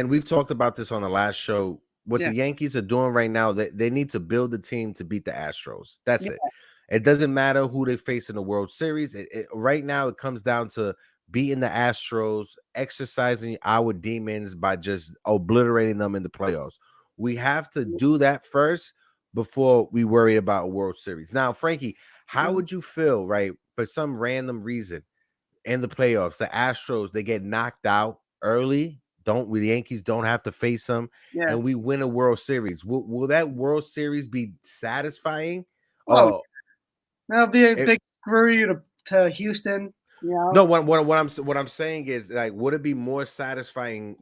B: we've talked about this on the last show. What the Yankees are doing right now, they need to build a team to beat the Astros. That's it. It doesn't matter who they face in the World Series. Right now, it comes down to beating the Astros, exercising our demons by just obliterating them in the playoffs. We have to do that first before we worry about a World Series. Now, Frankie, how would you feel, right, for some random reason in the playoffs, the Astros, they get knocked out early, the Yankees don't have to face them,
G: Yeah.
B: and we win a World Series? Will that World Series be satisfying?
G: Well, that'll be a
B: it-
G: big screw to Houston. You know?
B: No, what I'm saying is, like, would it be more satisfying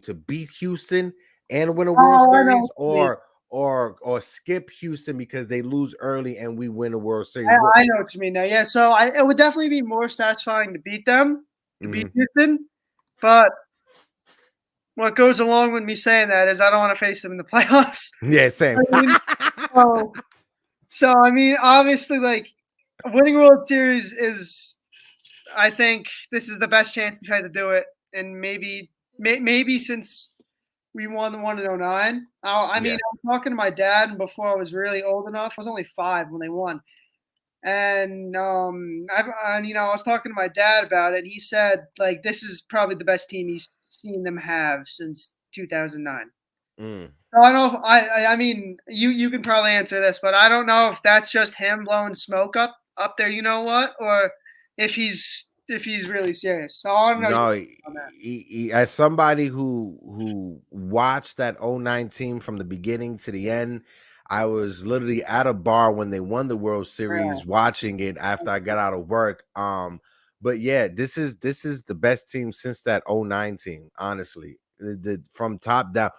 B: to beat Houston and win a World
G: Oh, I know
B: Series,
G: what you mean.
B: or skip Houston because they lose early and we win a World Series?
G: I know what you mean now. Yeah, so it would definitely be more satisfying to beat them, to beat Houston. But what goes along with me saying that is I don't want to face them in the playoffs.
B: Yeah, same.
G: I mean, so I mean, obviously, like winning World Series is, I think this is the best chance to try to do it, and maybe since we won the one in 09. I mean, I was talking to my dad before I was really old enough. I was only 5 when they won. And I was talking to my dad about it. And he said, like, this is probably the best team he's seen them have since 2009. So I don't know. I mean, you can probably answer this, but I don't know if that's just him blowing smoke up there. You know what? Or if he's really serious. So I don't know.
B: No, as somebody who watched that 09 team from the beginning to the end, I was literally at a bar when they won the World Series, watching it after I got out of work. But yeah, this is the best team since that 09 team, honestly. From top down,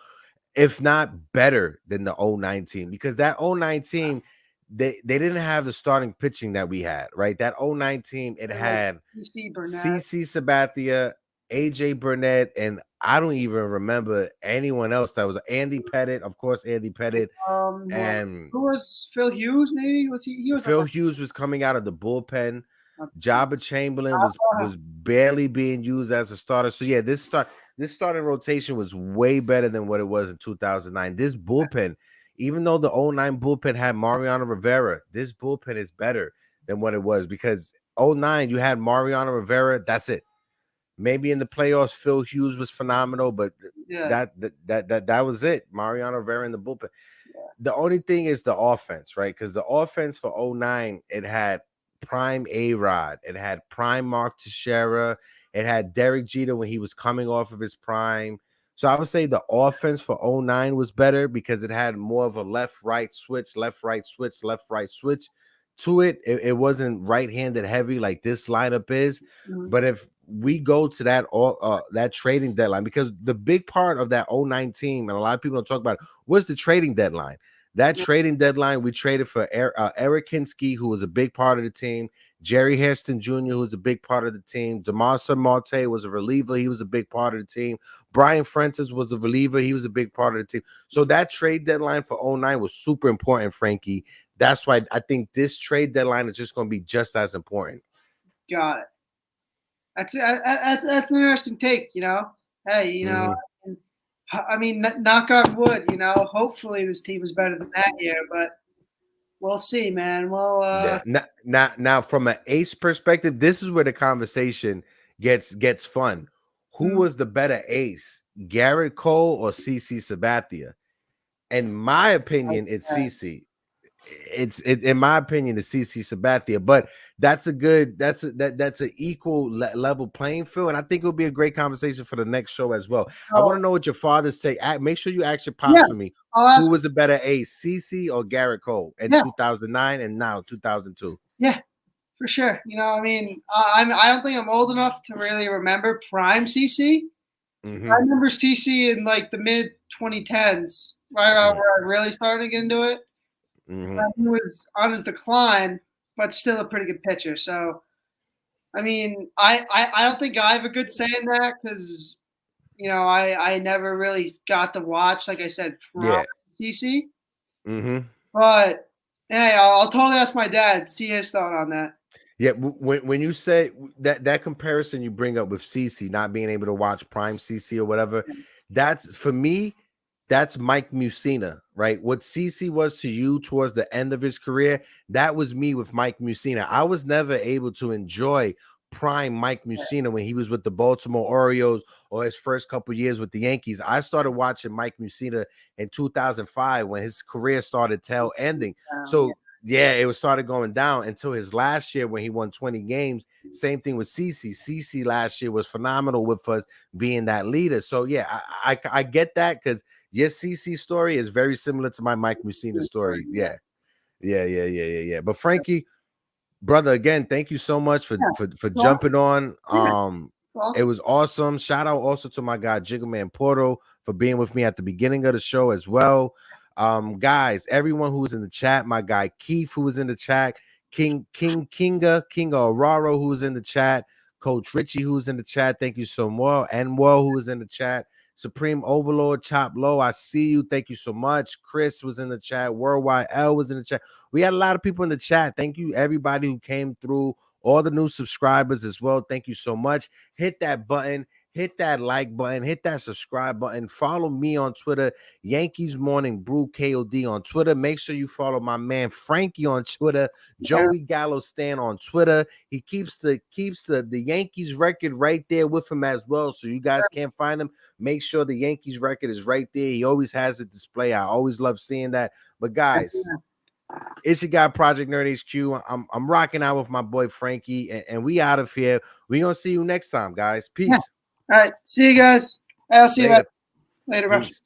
B: if not better than the 09 team, because that 09 team, they didn't have the starting pitching that we had, right? That 09 team, it had CC Sabathia, AJ Burnett, and I don't even remember anyone else that was Andy Pettit, of course, and
G: who was Phil Hughes? Maybe he was
B: Phil Hughes was coming out of the bullpen. Jabba Chamberlain was barely being used as a starter. So yeah, this starting rotation was way better than what it was in 2009. This bullpen, even though the 09 bullpen had Mariano Rivera, this bullpen is better than what it was, because 09 you had Mariano Rivera. That's it. Maybe in the playoffs, Phil Hughes was phenomenal, but that was it. Mariano Rivera in the bullpen. The only thing is the offense, right? Because the offense for 09, it had prime A-Rod, it had prime Mark Teixeira, it had Derek Jeter when he was coming off of his prime. So I would say the offense for 09 was better because it had more of a left-right switch, left-right switch, left-right switch to it. It wasn't right-handed heavy like this lineup is. But if we go to that trading deadline, because the big part of that 09 team, and a lot of people don't talk about it, was the trading deadline. That trading deadline, we traded for Eric Hinsky, who was a big part of the team. Jerry Hairston Jr., who was a big part of the team. DeMarco Marte was a reliever. He was a big part of the team. Brian Francis was a reliever. He was a big part of the team. So that trade deadline for 09 was super important, Frankie. That's why I think this trade deadline is just going to be just as important.
G: Got it. That's an interesting take, you know. Hey, you know, I mean, knock on wood, you know. Hopefully, this team is better than that year, but we'll see, man. Well,
B: now, from an ace perspective, this is where the conversation gets fun. Who was the better ace, Garrett Cole or CC Sabathia? In my opinion, it's CC. In my opinion, it's CC Sabathia, but that's an equal level playing field, and I think it'll be a great conversation for the next show as well. I want to know what your father's take. Make sure you ask your pops for me. Who was a better ace, CC or Garrett Cole in 2009 and now 2002?
G: Yeah, for sure. You know, I mean, I don't think I'm old enough to really remember prime CC. I remember CC in like the mid 2010s, right where I really started to get into it. He was on his decline, but still a pretty good pitcher. So, I mean, I don't think I have a good say in that because, you know, I never really got to watch, like I said, CC. But hey, I'll totally ask my dad, see his thought on that.
B: Yeah, when you say that comparison you bring up with CC not being able to watch prime CC or whatever, that's for me. That's Mike Mussina, right? What CC was to you towards the end of his career, that was me with Mike Mussina. I was never able to enjoy prime Mike Mussina when he was with the Baltimore Orioles or his first couple years with the Yankees. I started watching Mike Mussina in 2005 when his career started tail ending. So yeah, it was started going down until his last year when he won 20 games. Same thing with CC. CC last year was phenomenal with us being that leader. So yeah, I get that because your CC story is very similar to my Mike Mussina story. Yeah. But Frankie, brother, again, thank you so much for jumping on. It was awesome. Shout out also to my guy Jiggerman Porto for being with me at the beginning of the show as well. Guys, everyone who was in the chat, my guy Keith who was in the chat, Kinga Aurora who was in the chat, Coach Richie who was in the chat. Thank you so much. And who was in the chat. Supreme Overlord, Chop Low, I see you. Thank you so much. Chris was in the chat. Worldwide L was in the chat. We had a lot of people in the chat. Thank you, everybody who came through. All the new subscribers as well. Thank you so much. Hit that button. Hit that like button. Hit that subscribe button. Follow me on Twitter. Yankees Morning Brew KOD on Twitter. Make sure you follow my man Frankie on Twitter. Joey Gallo Stan on Twitter. He keeps the Yankees record right there with him as well. So you guys can't find him. Make sure the Yankees record is right there. He always has it display. I always love seeing that. But guys, it's your guy Project Nerd HQ. I'm rocking out with my boy Frankie, and we out of here. We're gonna see you next time, guys. Peace.
G: All right, see you guys. I'll see you later, bro.
B: Peace.